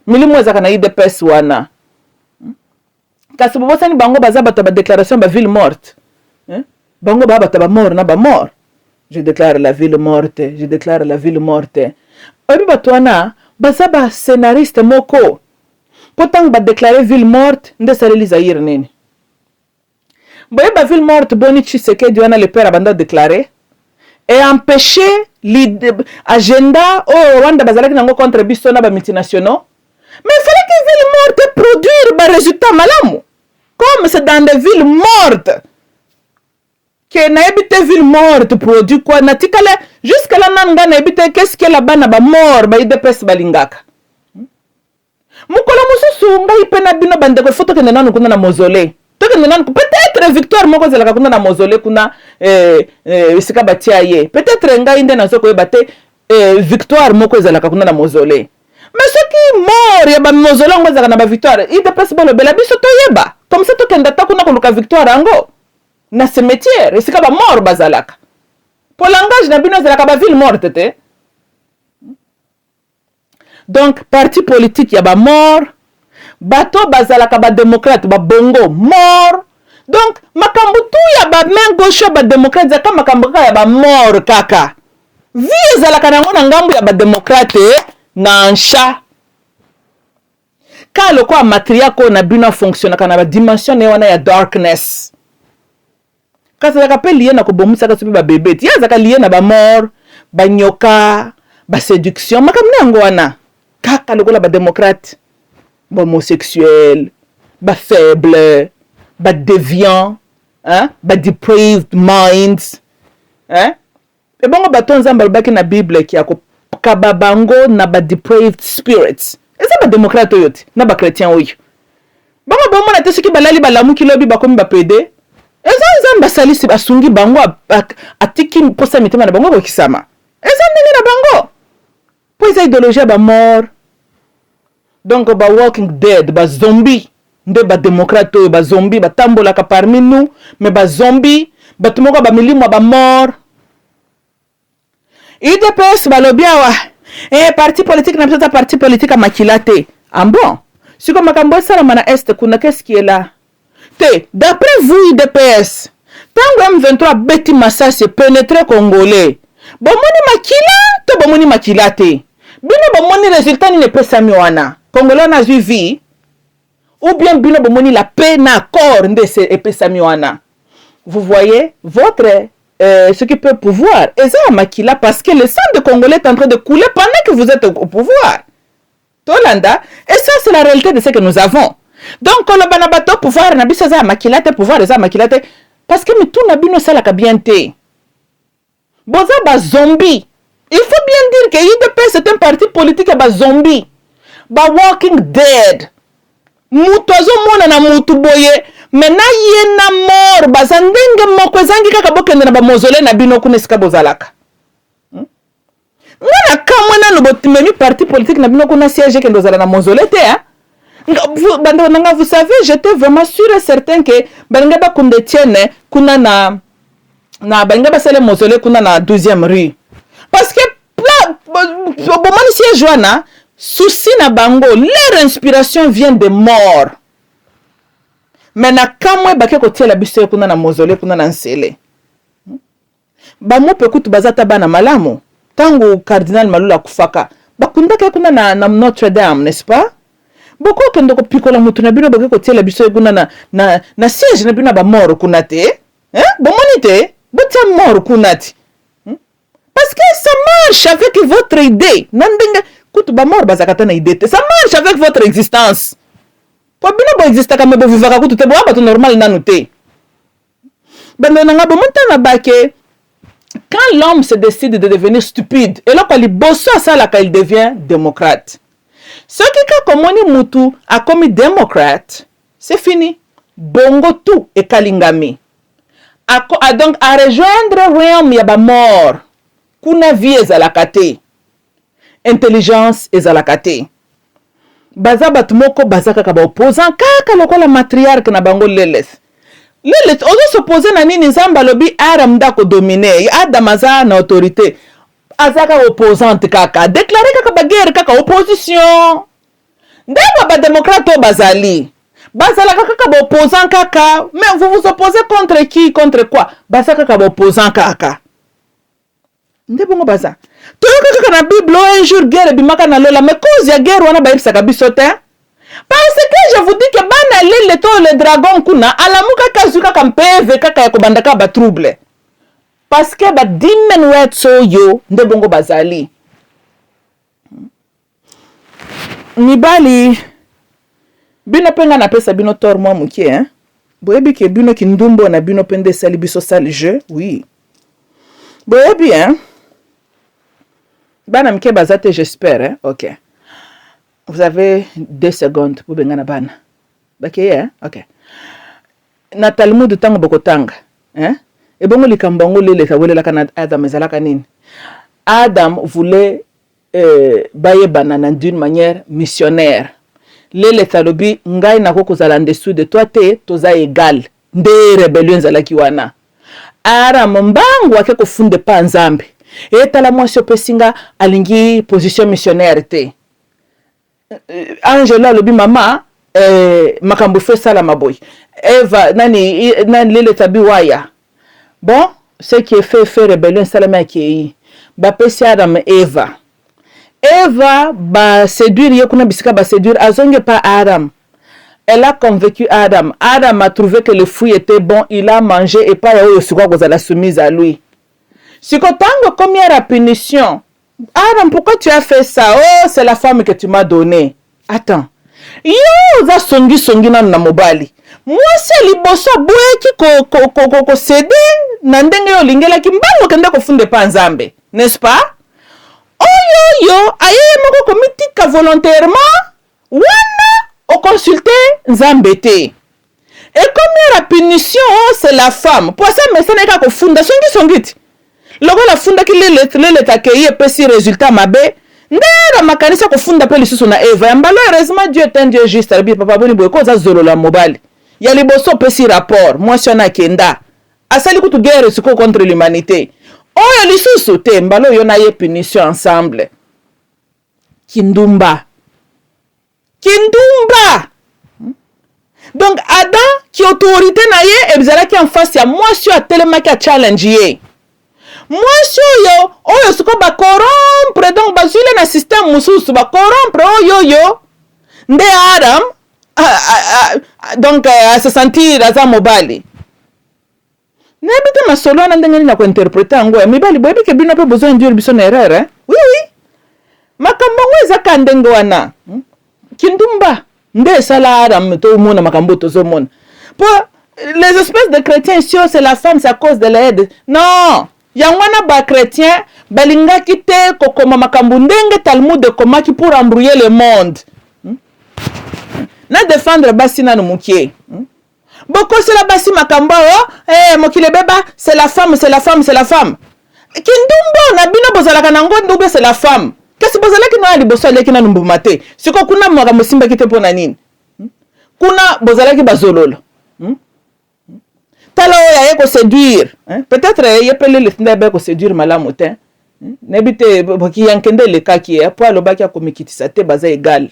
Milimu ezaka na IDPS wana. Kasi bobosani bango baza bato ba déclaration ba ville morte. Bango ba bato ba mort na ba mort. Je déclare la ville morte, je déclare la ville morte. Obi bato wana baza ba scénariste moko. Potang ba déclarer ville morte nde saleli Zaïre nini. Boye ba ville morte boni Tshisekedi wana le père abanda déclarer et empêcher l'agenda au Rwanda bazalaki nango contre biso na ba multinationaux. Mais il fallait que ville morte produire ba résultat malamu. Comme c'est dans des villes mortes que na habité ville morte produit quoi na tikale jusque là nanga na habité qu'est-ce que là-bas na ba mort ba IDPS balingaka. Mukolo mususu ngai pena bino bande ko photo kende nanu kuna na mausolée. To kende nanu peut-être victoire moko zelaka kuna na mausolée kuna isika batia ye. Peut-être ngai nde nazo ko yebate victoire moko zelaka kuna na mausolée. Mais ce qui mort ya ba mausolée ngo zelaka na ba victoire, IDPS bolo bela biso to yeba. Comme ça to kende ta kuna koluka victoire ango. Na cimetière, isika ba mort bazalaka. Pour langage na bino zelaka ba ville morte te. Donc, parti politique, il y a mort. Bateau, bazalaka, ba démocrate, ba bongo, mort. Donc, makambutu, il y a main gauche, ba démocrate, zaka makambuka, il y a mort, kaka. Vie, zalaka, nango, nangambu, il y a démocrate, nansha. Quand le quoi, matériel, ko na bino fonctionne, quand na dimension, il y a darkness. Quand ça rappelle lié na ko bomu, ça ka ba bébé. Il y a zaka lié na ba mort, ba nyoka, ba séduction, makamne nango wana. Kaka lokola ba démocrate, ba homosexuel, ba faible, ba déviant, hein, ba depraved minds, hein. Et bon ba tonzamba baki na Bible ki ako kababango na ba depraved spirits. Eza ba démocrate yote na ba chrétien oyo. Bango ba mona te soki balali balamu kilobi bakomi ba PD. Eza nzamba salisi basungi bango atiki posa mitema na bango ko kisama. Eza ndenge na bango. Pour les idéologies ba mort. Donc ba Walking Dead, ba zombie, nde ba démocrate ba zombie ba tambola ka parmi nous, mais ba zombie, ba tumoko ba milimo ba mort. IDPS ba lobiawa. Parti politique na peut-être parti politique à makilate. Ah bon? Si comme makambo sala mana est kuna qu'est-ce qui est là? D'après vous IDPS, tango M23 beti Massasi pénétrer congolais. Bomoni makila, to bomoni makilate. Bino bomoni résultat ni ne peut samiwana. Congolais na suivi ou bien bino bomoni la paix na accord de ce épée samiwana. Vous voyez votre ce qui peut pouvoir et ça makila parce que le sang de Congolais est en train de couler pendant que vous êtes au pouvoir. Tolanda et ça c'est la réalité de ce que nous avons. Donc quand le banabato pouvoir na biso za makilate pouvoir za makilate parce que tout na bino sala ka bien té. Boza ba zombie. Il faut bien dire que l'IDPS c'est un parti politique ba zombie. Ba Walking Dead. Mutu azomona na mutu boye. Mena yena mort. Bazandenge moko zangi kaka bokende na ba mausolée na bino kunesika bozalaka. ngana kamwe nano botimemi parti politique na bino kuna siège ke ndozala na mausolée te hein. Vous savez, j'étais vraiment sûr et certain que balinga ba kunde tienne kuna na balinga ba sele mausolée kuna na 12e rue. Parce que bomani siège wana souci na bango, leur inspiration vient de mort. Mais na kamwe bake kotia la biso kuna na mausolée kuna na nsele. Ba mo pekutu bazata bana malamu. Tango cardinal Malula kufaka bakundaka kuna na Notre-Dame, n'est-ce pas? Boko kendo ko pikola mutu na bino bake kotia la biso kuna na siège na bino ba mort kuna te. Hein? Bomoni te, botia mort kuna te. Parce que ça marche avec votre idée. Nandenga kutu ba mort bazakata na idée te. Ça marche avec votre existence. Po bino bo exista kama bo vivaka kutu te bo ba normal nanu te. Bendo nanga bo montana bake. Quand l'homme se décide de devenir stupide, et là, quand il bosse à ça, là, il devient démocrate. Ce qui a commis Moutou a commis démocrate, c'est fini. Bongo tout et Kalingami. Donc, à rejoindre rien, il y a mort. Kuna vie est à la kate. Intelligence est à la kate. Baza batumoko baza kaka ba opposant kaka lokola matriarque na bango leles. Les ozo s'opposer na nini nzamba lobi Adam ndako dominer Adam aza na autorité azaka opposante kaka déclarer kaka ba guerre kaka opposition ndeko ba démocrate bazali bazala kaka ba opposant kaka mais vous vous opposez contre qui contre quoi baza kaka ba opposant kaka ndebo baza to kaka na bible un jour guerre bimaka na lola mais cause ya guerre wana ba ibisa biso te. Parce que je vous dis que bana le dragon kuna alamuka kazuka kampeve kaka ya kobandaka ba trouble. Parce que ba demon wet so yo ndebongo bazali. Mibali bino penga na pesa bino tor mwa mukie hein. Boyebi ke bino kindumbo na bino pende sali biso sali jeu, oui. Boyebi hein. Bana mike bazate j'espère hein. OK. Vous avez 2 secondes pour bengana bana. Bakeye, hein? OK. Na Talmud tango bokotanga, hein? Et bongo likambango lele tawele la kana Adam ezalaka nini? Adam voulait baye banana d'une manière missionnaire. Lele talobi ngai na koko zala en dessous de toi te toza égal. Nde rébellion zalaki wana. Adam mbangu wake ko funde pa nzambe. Et tala mwasi opesinga alingi position missionnaire te. Angela lobi mama makambo fe sala maboy Eva nani lele tabi waya bon ce qui est fait rébellion salama qui ba pesi Adam Eva ba séduire yekuna bisika ba séduire azonge pas Adam. Elle a convaincu Adam. Adam a trouvé que le fruit était bon, il a mangé et pas yo siko ko la soumise à lui. Siko tango combien la punition. Adam, pourquoi tu as fait ça? Oh, c'est la femme que tu m'as donnée. Attends. Yo, za songi na mobali. Moi, c'est liboso boué ko cédé. Nandenge yo lingela ki mbango kende ko funde pa nzambe. N'est-ce pas? Oh yo, aye moko komitika volontairement. Wana, o consulter nzambe te. Et comme la punition, c'est la femme. Pour ça, mais ça n'est pas ko funda songi. Logo la funda ki lele takeye pesi résultat mabe ndera makanisa ko funda pe lisusu na Eva mbalo heureusement Dieu est un Dieu juste abi papa boni boye ko za zolo la mobali ya liboso pesi rapport moi sona kenda asali kutu guerre siko contre l'humanité oyo lisusu te mbalo yo na ye punition ensemble kindumba donc Adam qui autorité na ye ebzala ki en face ya moi sur a tellement ki challenge ye. Moi, yo, oyo suko ba corrompre, donc bazule na système mususu ba corrompre, yo, nde Adam, donc à se sentir aza mobali. Nebite masolo na ndenge na ko interpréter ngo, mibali boyebi ke bino pe besoin d'induire biso na erreur, hein? Oui. Makambo ngweza ka ndenge wana. Kindumba, nde sala Adam to mona makambo to zo mona. Pour les espèces de chrétiens ici, c'est la femme, c'est à cause de l'aide. Non. Yangwana ba chrétien balinga kite kokoma makambu ndenge Talmud komaki pour embrouiller le monde. Na défendre basi na mukie. Boko c'est la basi makamba mokile beba c'est la femme. kindumba na bino bozalaka nango ndube c'est la femme kasi bozalaki na liboso aleki na lumbuma te siko kuna makambo simbaki te mpo na nini kuna bozalaki bazolola tala oyo aye koséduire peut-être ye pele lesinda abe koséduire malamu te nebi te boki yankende elekaki ye po alobaki akomikitisa te baza égal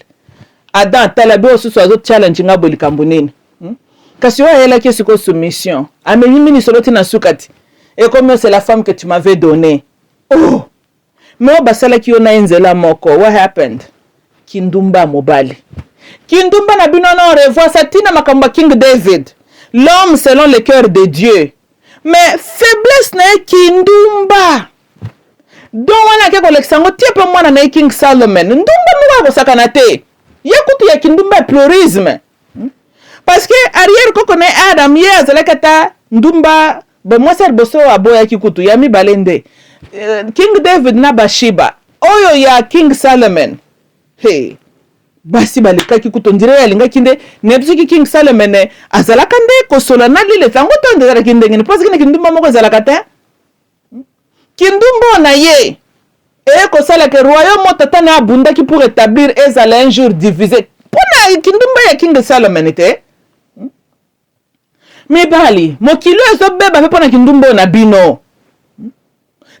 Adam tala be osusu azo challenge nga bolikambo nini kasi oyo ayelaki siko soumission amemi mini soloti na sukati et comme c'est la femme que tu m'avais donnée oh mais o basalaki yo na enzela moko what happened kindumba mobali kindumba na bino na revoir satina makamba King David l'homme selon le cœur de Dieu mais faiblesse na kindumba donc wana ke koleksango tie pe mwana na King Solomon ndumba mwa ko sakana te yakutu ya kindumba pluralisme parce que arrière koko na Adam ye azalakata ndumba bon moi c'est boso aboya kikutu ya mi balende King David na Bathsheba oyo ya King Solomon hey basi balika kikutu ndire ya linga kinde nebsuki King Solomon azalaka nde kosola na lile tango to ndira kinde ngene parce que kindumba moko azalaka te kindumba na ye kosala ke royaume tata na abunda ki pour établir ezala un jour divisé pona kindumba ya King Solomon te mibali mokilo ezobeba pe pona kindumba na bino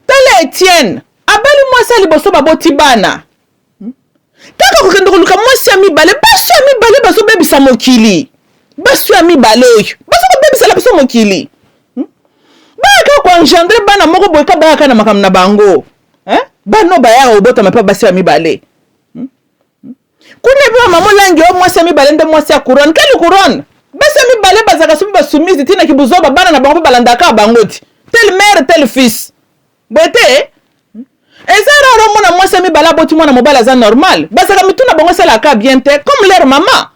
tala Etienne abali mwasi liboso baboti bana kaka kokende koluka mwasi ya mibale baso ya mibale bazobebisa mokili baso ya mibale oyo bazobebisala biso mokili baka koengendre bana moko boyeka bayaka na makambo na bango bano bayaka obotama mpe basi ya mibale kuna epe mamolangi o mwasi ya mibale nde mwasi ya couronne kali couronne basi ya mibale bazaka soki basoumise tina kibuzoba bana na bango mpe balandaka bango ti tel mère tel fils bote eza raro mona mwasi ya mibale aboti mwana mobali aza normal bazaka mituna bango esalaka bien te comme leur maman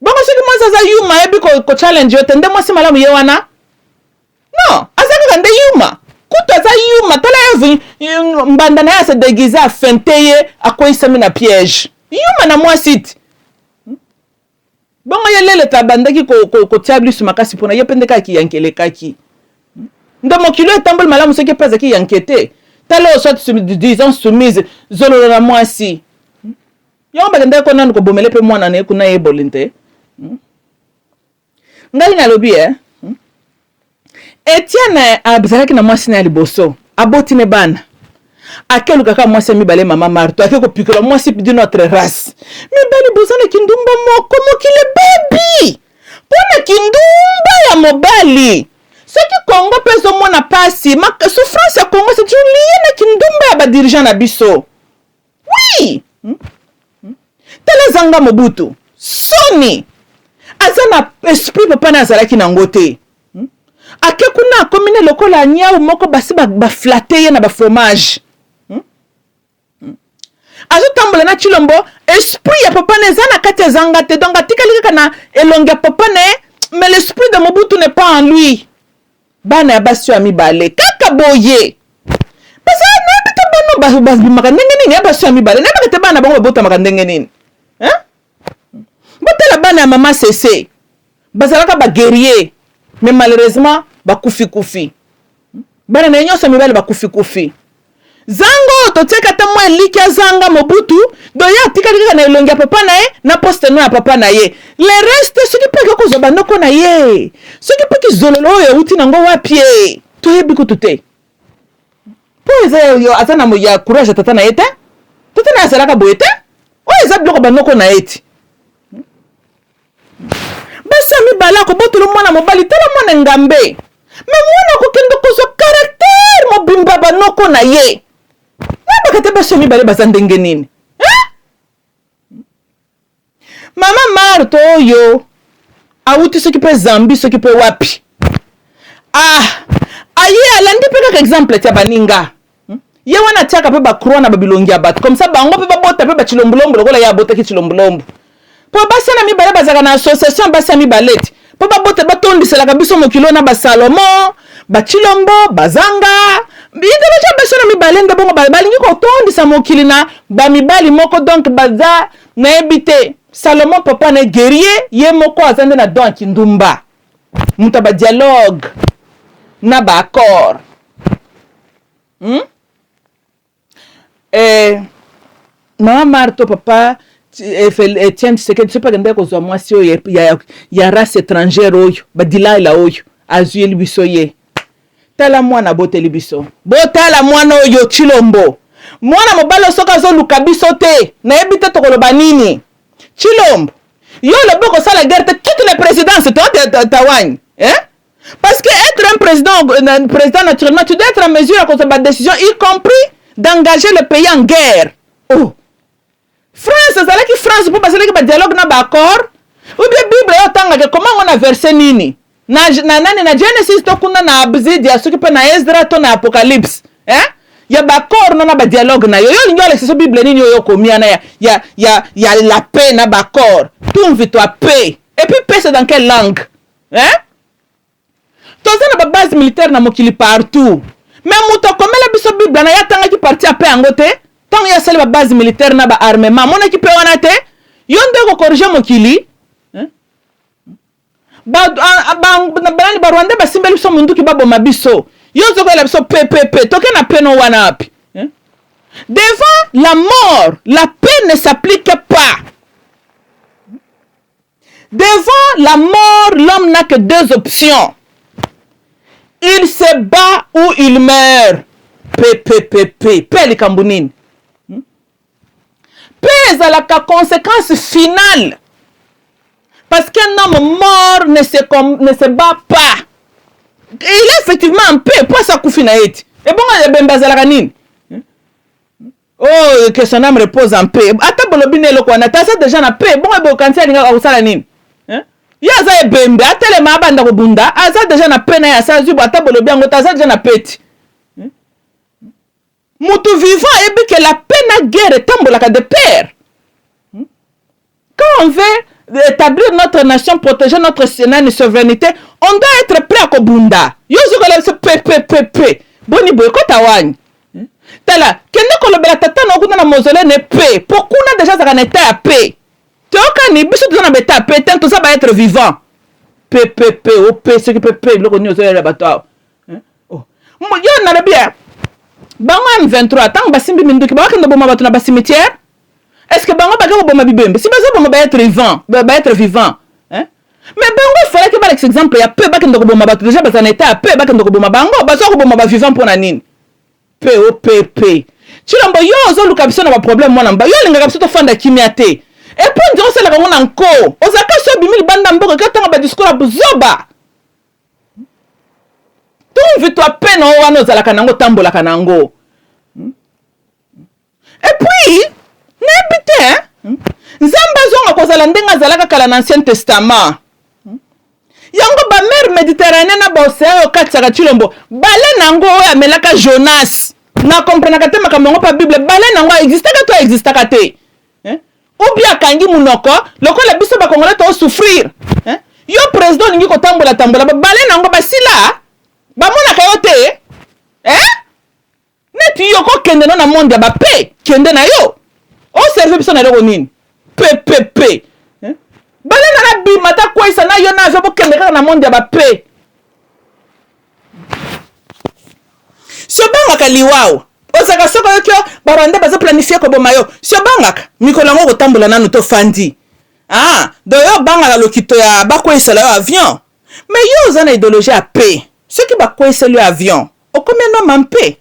bango soki mwasi aza yuma yebi ko-challenge yo te nde mwasi malamu ye wana non aza kaka nde yuma kutu aza yuma tala yevu mbanda na ye ase déguise afente ye akoyisami na piège yuma na mwasi ti bongo ye lele tabandaki kotia blisu makasi mpona ye pende kaki yankelekaki ndo mokilo etamboli malamu soki mpe azaki yankete tala oyo soit disons soumise zololo na mwasi yango bakendaki ko nanu kobomele mpe mwana na ye kuna yeboli nte ngai nalobi Etienne abizalaki na mwasi na ya liboso aboti ne bana akelukaka mwasi ya mibale mama Marto ake kopikela mwasi d'une autre race mibali bozana kindumba moko mokile baby pona kindumba ya mobali soki Congo pe ezomona pasi souffrance ya Congo c'est lié na kindumba ya badirigeant na biso oui tala Zanga Mobutu soni aza na esprit papa na azalaki nango te ake kuna akomine lokola nyau moko basi baflate ye na bafromage azotambola na Chilombo esprit ya papa na eza na kati ya Zanga te donc atikali kaka na elongi ya papa na mais l'esprit de Mobutu n'est pas en lui bana ya basi ya mibale kaka boye basa na bita bano bimaka ndenge nini ya basi ya mibale na bita bana bango botamaka ndenge nini botela bana ya mama Cece bazalaka ba guerrier mais malheureusement bakufi bana na nyonso mibale bakufi Zango totika ta mwa liki ya Zanga Mobutu do ya tikali kaka na elongi ya papa na ye na poste no ya papa na ye le reste soki peke ko zoba ndoko na ye soki peke zololo yo uti nango wapie to yebi ko tute po eza yo atana mo ya courage tata na yete tata na salaka boyete o eza bloko bandoko na yeti basa mi bala ko botolo mwana mobali tala mwana ngambe me mwana ko kendo ko zo caractère mo bimba banoko na ye bakate basi mi bale baza ndenge nini mama Marto oyo awuti soki pe Zambi soki pe wapi aye alandi pe kaka exemple tia baninga ye wana tiaka pe bakroa na babilongi ya bato comme ça bango pe babota pe bachilombulombo lokola ya bota ki chilombulombo po basi na mi bale bazaka na association basi mi baleti po babota batondiselaka biso mokilo na basalomo bachilombo bazanga bide bacha basi na mibale nde bongo balingi kotondisa mokili na bamibali moko donc baza na ebite Salomon papa na guerrier ye moko azande na don kindumba muta ba dialogue na ba accord Maman Marto, papa, Etienne Tshisekedi, tu sais pas que moi si il y a race étrangère oyo, badila la oyo, azuye libisoye. Tala mwana bote libiso. Botala mwana oyo Chilombo. Mwana mobalo soka zo lukabiso te. Na yebite tokoloba nini. Chilombo. Yo le boko sala guerre toutes les présidences toi Tawany. Hein? Parce que être un président naturellement, tu dois être en mesure à contre ma décision, y compris d'engager le pays en guerre. Oh. France, c'est là que France pour passer le dialogue na accord. Ou bien Bible yo tanga comment on a versé nini. Na Genesis to kuna na Abzid ya soki pe na Ezra to na Apocalypse. Hein? Ya ba accord na ba dialogue na yo lingo le so Bible nini yo komia na ya la paix na ba accord. Tout vite toi paix. Et puis paix c'est dans quelle langue? Hein? Toza na ba base militaire na mokili partout. Mais muto komela biso Bible na ya tanga ki parti a paix angote. Tant ya sele ba base militaire na ba armement. Mona ki paix wana te. Yo ndeko corriger mokili. Balani ba Rwanda ba simbeli biso mundu ki babo mabiso. Yo zoko la biso PPP. Toke na peno wana api. Devant la mort, la paix ne s'applique pas. Devant la mort, l'homme n'a que deux options. Il se bat ou il meurt. PPPP. Paix les Kambounine. Paix à la conséquence finale. Parce qu'un homme mort ne se bat pas. Il est effectivement en paix. Pourquoi ça koufi na eti? Et bon, il y a ben bazalaka nini? Oh, que son âme repose en paix. Ata bolobine lo kwa na tasa déjà na paix. Bon, ebo kantia linga ausala nini? Ya za ebembe atele mabanda ko bunda. Aza déjà na paix na ya sa zubo ata bolobi ango tasa déjà na paix. Mutu vivant et bien que la paix na guerre tambolaka de pair. Quand on veut établir notre nation, protéger notre souveraineté, on doit être prêt à Kobunda. Yo zoko la PPPP. Boni boy ko Tawany. Tala, kende ko lobela tata na kuna na mausolée ne paix. Pourquoi on a déjà ça en état à paix? Tu as ni biso na beta paix, tant tout ça va être vivant. PPP o paix ce qui PPP le konyo zo ya bato. Oh. Mo yo na le bien. Bango M23 tant basimbi mindu ki ba kende boma bato na ba cimetière. Est-ce que bango ba ka boma bibembe? Si bazo boma ba être vivant, ba être vivant. Hein? Mais bango il fallait que par exemple ya paix ba kende boma bato déjà ba en état à paix ba kende boma bango bazo ko boma ba vivant pour na nini? POPP. Chilombo yo zo luka biso na ba problème mwana mba. Yo linga biso to fanda kimia te. Et puis dire c'est la ngona nko. Ozaka so bimili banda mboko ka tanga ba discours a buzoba. Tout vite toi peine o wana ozala kanango tambola kanango. Et puis n'habite Nzamba zonga kozala ndenga zalaka kala na Ancien Testament. Yango ba mer Méditerranée na ba océan okatsaka Chilombo. Bale nango oya melaka Jonas. Na comprenaka te makambo pa Bible bale nango existaka to existaka te. Ou bien kangi munoko lokola biso ba congolais to souffrir. Yo président ningi ko tambola bale nango basila. Ba mona kayo te. Neti yo ko kende na monde ba paix kende na yo. O serve biso na loko nini? PPP. Bale na bi mata kwa isa na yo na zo kende na monde ba paix. So banga kaliwao. Ozaka soko yokyo baranda bazo planifier ko bomayo. So banga mikolango ko tambola nanu to fandi. Do yo banga la lokito ya bakwa isa la avion. Mais yo zana idéologie à paix. Ceux qui bakwa isa le avion. O combien no mampe?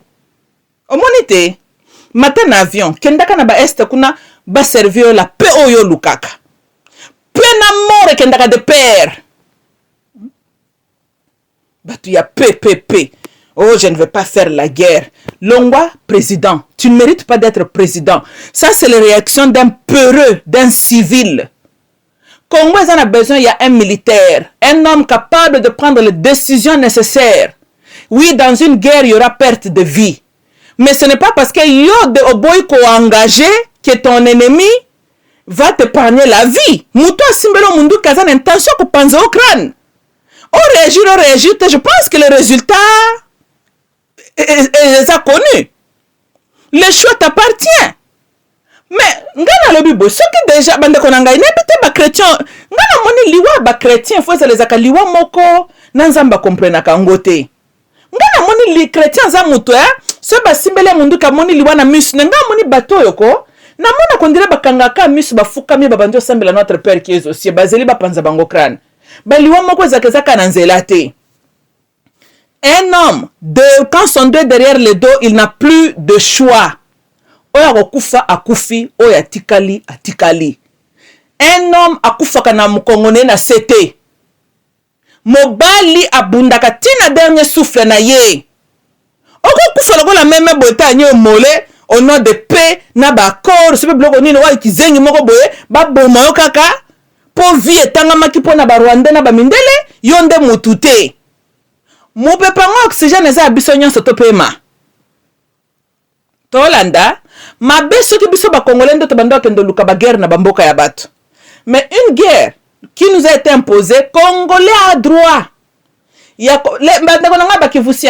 O monite matin avion kendaka na ba est kuna ba servir la paix oyo lukaka. Paix na mort kendaka de père. Batu ya PPP. Oh, je ne veux pas faire la guerre. Longwa, président. Tu ne mérites pas d'être président. Ça, c'est la réaction d'un peureux, d'un civil. Congo en a besoin, il y a un militaire. Un homme capable de prendre les décisions nécessaires. Oui, dans une guerre, il y aura perte de vie. Mais ce n'est pas parce qu'il y a des oboy qu'on a engagé que ton ennemi va t'épargner la vie. Mouto simbelo mundu kazan intention ko panze au crâne. On réagit, je pense que le résultat est connu. Le choix t'appartient. Mais ngana lobi bo soki déjà bande konanga inebite ba chrétien ngana moni liwa ba chrétien faut ça les aka liwa moko na nzamba comprendre ka ngote Nga moni li chrétien za muto so basimbele mundu ka moni liwana misu nga moni bato yoko na mona kondire bakanga ka misu bafuka mi babandi osambela notre père qui est aux cieux bazeli bapanza bango crâne baliwa moko ezaka na nzela te. Un homme quand son deux derrière le dos, il n'a plus de choix. Oya kokufa akufi, oya tikali atikali. Un homme akufa kana mukongone na sete. Mobali abundaka tina dernier souffle na ye. Oko kufa lokola meme boeta nye mole au nom de paix na ba accord sepe bloko nini wa kizengi moko boye ba boma yo kaka po vie etanga maki po na ba Rwanda na ba mindele yonde mutute. Mopepa ngo oxygène eza biso nyonso to pema. Tolanda mabe soki biso ba congolais ndo to bando kendo luka ba guerre na bamboka ya bato. Mais une guerre qui nous a été imposée, Congolais a droit.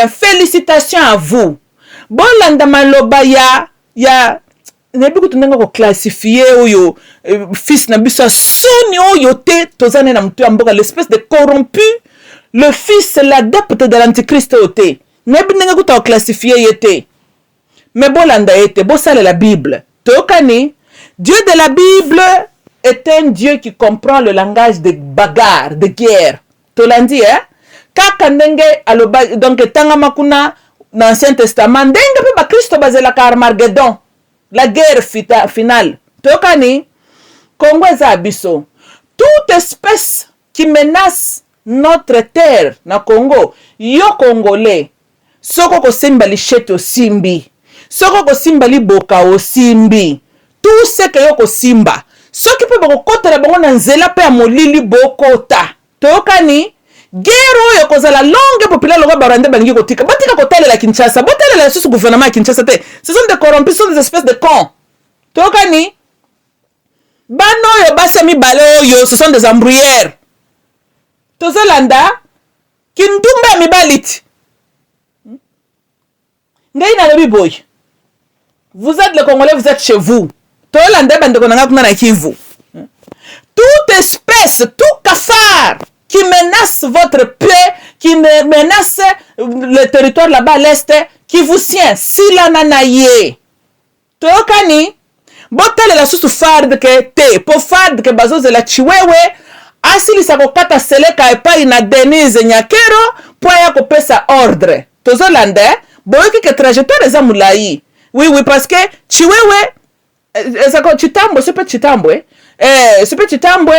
Félicitations à vous. Bon, landa maloba ya nebi kutunanga ko classifier oyo fils na biso soni oyo te tozane na mtu amboka l'espèce de corrompu, le fils l'adepte de l'antichrist ote. Nebi nanga kuta ko classifier yete. Mais bon landa yete, bo sale la Bible. Tokani, Dieu de la Bible est un Dieu qui comprend le langage de bagarre, de guerre. Tolandi, kaka ndenge aloba donc tanga makuna dans l'Ancien Testament ndenge pe ba Christo bazela ka Armageddon, la guerre finale. Tokani Congo eza biso. Toute espèce qui menace notre terre na Congo, yo Congolais, soko ko simba li chete simbi, soko ko simba li boka o simbi, tout ce que yo ko simba. Soki pe bako kota la bango na nzela pe amolili bokota. Tokani guerre oyo kozala longue populaire logo barande bangi kotika. Batika kotale la Kinshasa, botale la sous gouvernement à Kinshasa te. Ce sont des corrompus, ce sont des espèces de cons. Tokani bano yo basami bale oyo, ce sont des embrouilleurs. Tozolanda kindumba mibalit. Ngai na lobi boy. Vous êtes les Congolais, vous êtes chez vous. Toute espèce, tout cafard qui menace votre paix, qui menace le territoire là-bas à l'est, qui vous tient, si la nanaye. Tokani, botele la sous farde que te, po farde que bazo de la chiwewe, asili sa kokata seleka epa ina Denise Nyakero, po ya kopesa ordre. Tozolande, boyoki ke trajectoire eza mulai. Oui, parce que chiwewe, Chitambo, c'est pas Chitambwe. C'est pas Chitambwe.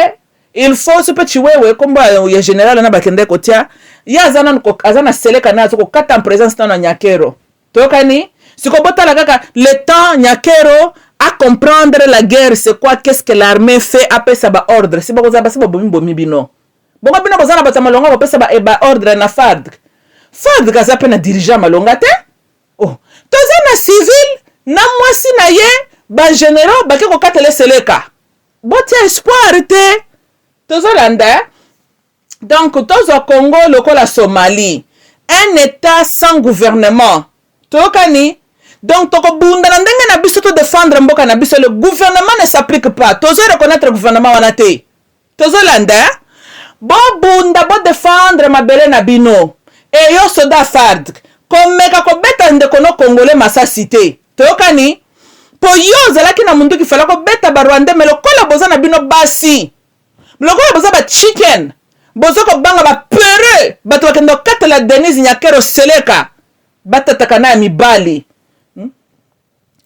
Il faut ce petit wewe comme ya général na bakende kotia. Ya azana seleka na zoko kata en présence na Nyakero. Tokani, siko bota la kaka le temps Nyakero à comprendre la guerre, c'est quoi, qu'est-ce que l'armée fait après ça ba ordre. C'est pas ça ba bomi bino. Bonga bino bazana ba malonga ba pesa ba ordre na FARD. FARD kaza pe na dirigeant malonga te. Oh, tozana civil na mwasi na ye ba généraux ba ko katele seleka. Botia espoir te. Tozolanda. Donc tozo Congo lokola Somalie, un état sans gouvernement. Tokani. Donc toko bunda na ndenge na biso to défendre mboka na biso, le gouvernement ne s'applique pas. Tozo reconnaître le gouvernement wana te. Tozolanda. Bo bunda bo défendre mabele na bino. E yo soda FARD. Komeka ko beta ndeko no Congolais masasi te. Tokani. Po yo zalaki na mundu ki fala ko beta ba Rwanda me lokola boza na bino basi. Lokola boza ba chicken. Bozo ko banga ba pere. Bato bakendo kata la Denise Nyakero seleka. Bata takana mibali.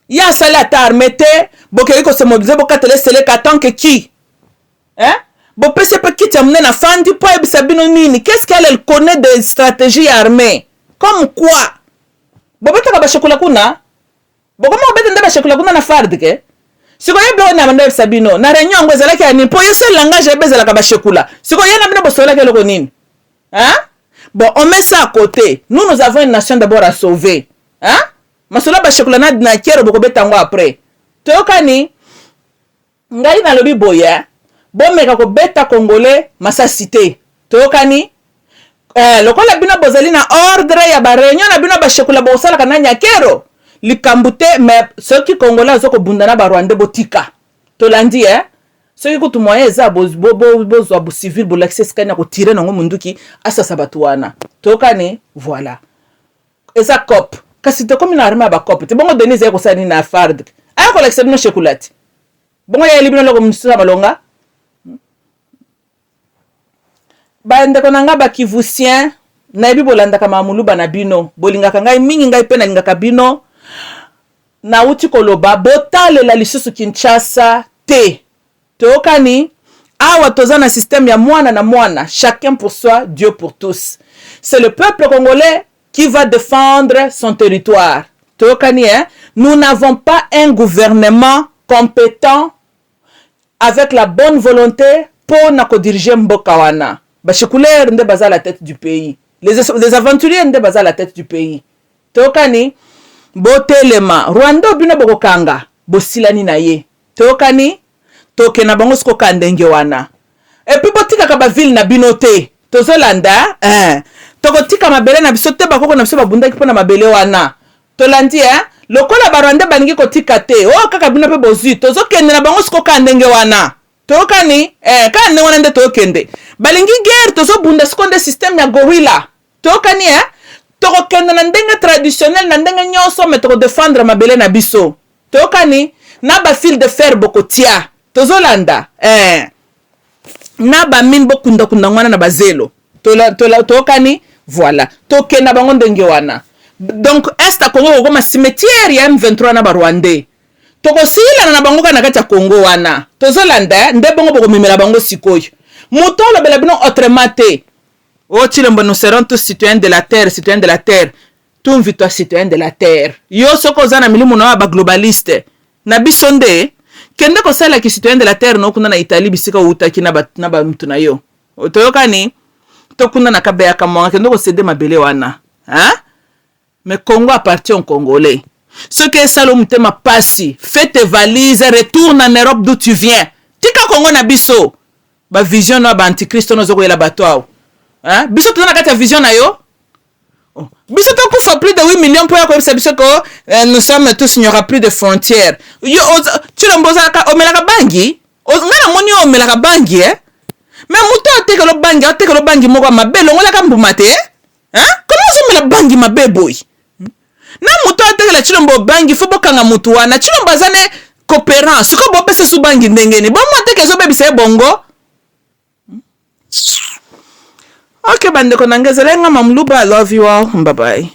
Ya sala ta armete. Boke ko se mobiliser bokata le seleka tant que qui? Hein? Bo pese pe kiti amne na fandi po ebisa bino nini? Qu'est-ce qu'elle connaît de stratégie armée? Comme quoi? Bo beta ka ba shekula kuna? Boko mo beta ndaba shekula kuna na FARD ke? Siko yeblo na manda sabino na réunion ngweza laki ani po yese langage ebeza la ka ba shekula. Siko yena bino bosola ke loko nini? Hein? Bon, on met ça à côté. Nous avons une nation d'abord à sauver. Hein? Masola ba shekula na kero boko beta ngo après. Tokani ngai na lobi boya. Bon meka ko beta Congolais masasi te. Tokani lokola bino bozali na ordre ya ba réunion na bino ba shekula bosala kana Nyakero. Likambute mais ceux qui Congolais zoko bundana ba Rwanda botika. Tolandi ceux qui kutu moyen za bo civil bo l'accès kanya ko tirer nango munduki asasa batuana. Tokani voilà. eza cop kasi te komi na arme ba cop te bongo Denise ya ko sani na fard ay ko l'excès no chocolate bongo ya libino loko msusa malonga ba ndeko nanga ba kivusien na yebi bolandaka mamuluba na bino bolingaka ngai mingi ngai pe na lingaka bino na uti koloba botalela lisusu Kinshasa te tokani awa toza na système ya mwana na mwana chacun pour soi Dieu pour tous. C'est le peuple congolais qui va défendre son territoire tokani nous n'avons pas un gouvernement compétent avec la bonne volonté pour na ko diriger mboka wana bashikulaire nde baza la tête du pays. Les aventuriers nde baza la tête du pays tokani botelema Rwanda bino bokokanga bosilani na ye tokani toke na bango siko kandenge wana et puis botika ka ba ville na bino te tozolanda tokotika mabele na biso te bakoko na biso babundaki pona mabele wana tolandi lokola ba Rwanda balingi kotika te o kaka bino pe bozi tozokende na bango siko kandenge wana tokani kande wana nde tokende balingi guerre tozobunda siko nde système ya gorilla tokani tokokende na ndenge traditionnel na ndenge nyonso me toko défendre mabele na biso tokani na ba fil de fer bokotia tozolanda na ba mine bokunda kunda ngwana na bazelo tokani voilà tokenda bango ndenge wana donc est à Congo ko ma cimetière ya M23 na ba Rwandais tokosila na bango kana kati ya Congo wana tozolanda nde bongo bokomimela bango sikoyo mutolo bela bino autrement te oh Chilombo nous serons tous citoyens de la terre tout victoire citoyen de la terre yo soko zana milimu na ba globaliste na bisonde kende ko sala ki citoyen de la terre no kuna na Italie bisika utaki na ba mtu na yo otoyokani to kuna na kabeya kamwa kende ko céder mabele wana mais Congo appartient aux Congolais. Ce que Salom tema passi, fais tes valises, retourne en Europe d'où tu viens. Tika Congo na biso. Ba vision na ba antichrist no zoko yela bato. Biso tuna kata vision na yo. Biso to kufa plus de 8 millions pour ko biso ko nous sommes tous, il n'y aura plus de frontières. Yo tu le mboza ka omelaka bangi. Ngana moni omelaka bangi Mais muto ateke lo bangi moko mabelo ngola ka mbuma te Comment ça me la bangi mabe boy? Na muto ateke la Chilombo bangi fo bokanga mutu wana Chilombo azane coopérant suko bo pese su bangi ndengeni bo mo ateke zo bebisa bongo. Okay bande ko nangezelenga mamluba, I love you all. Bye bye.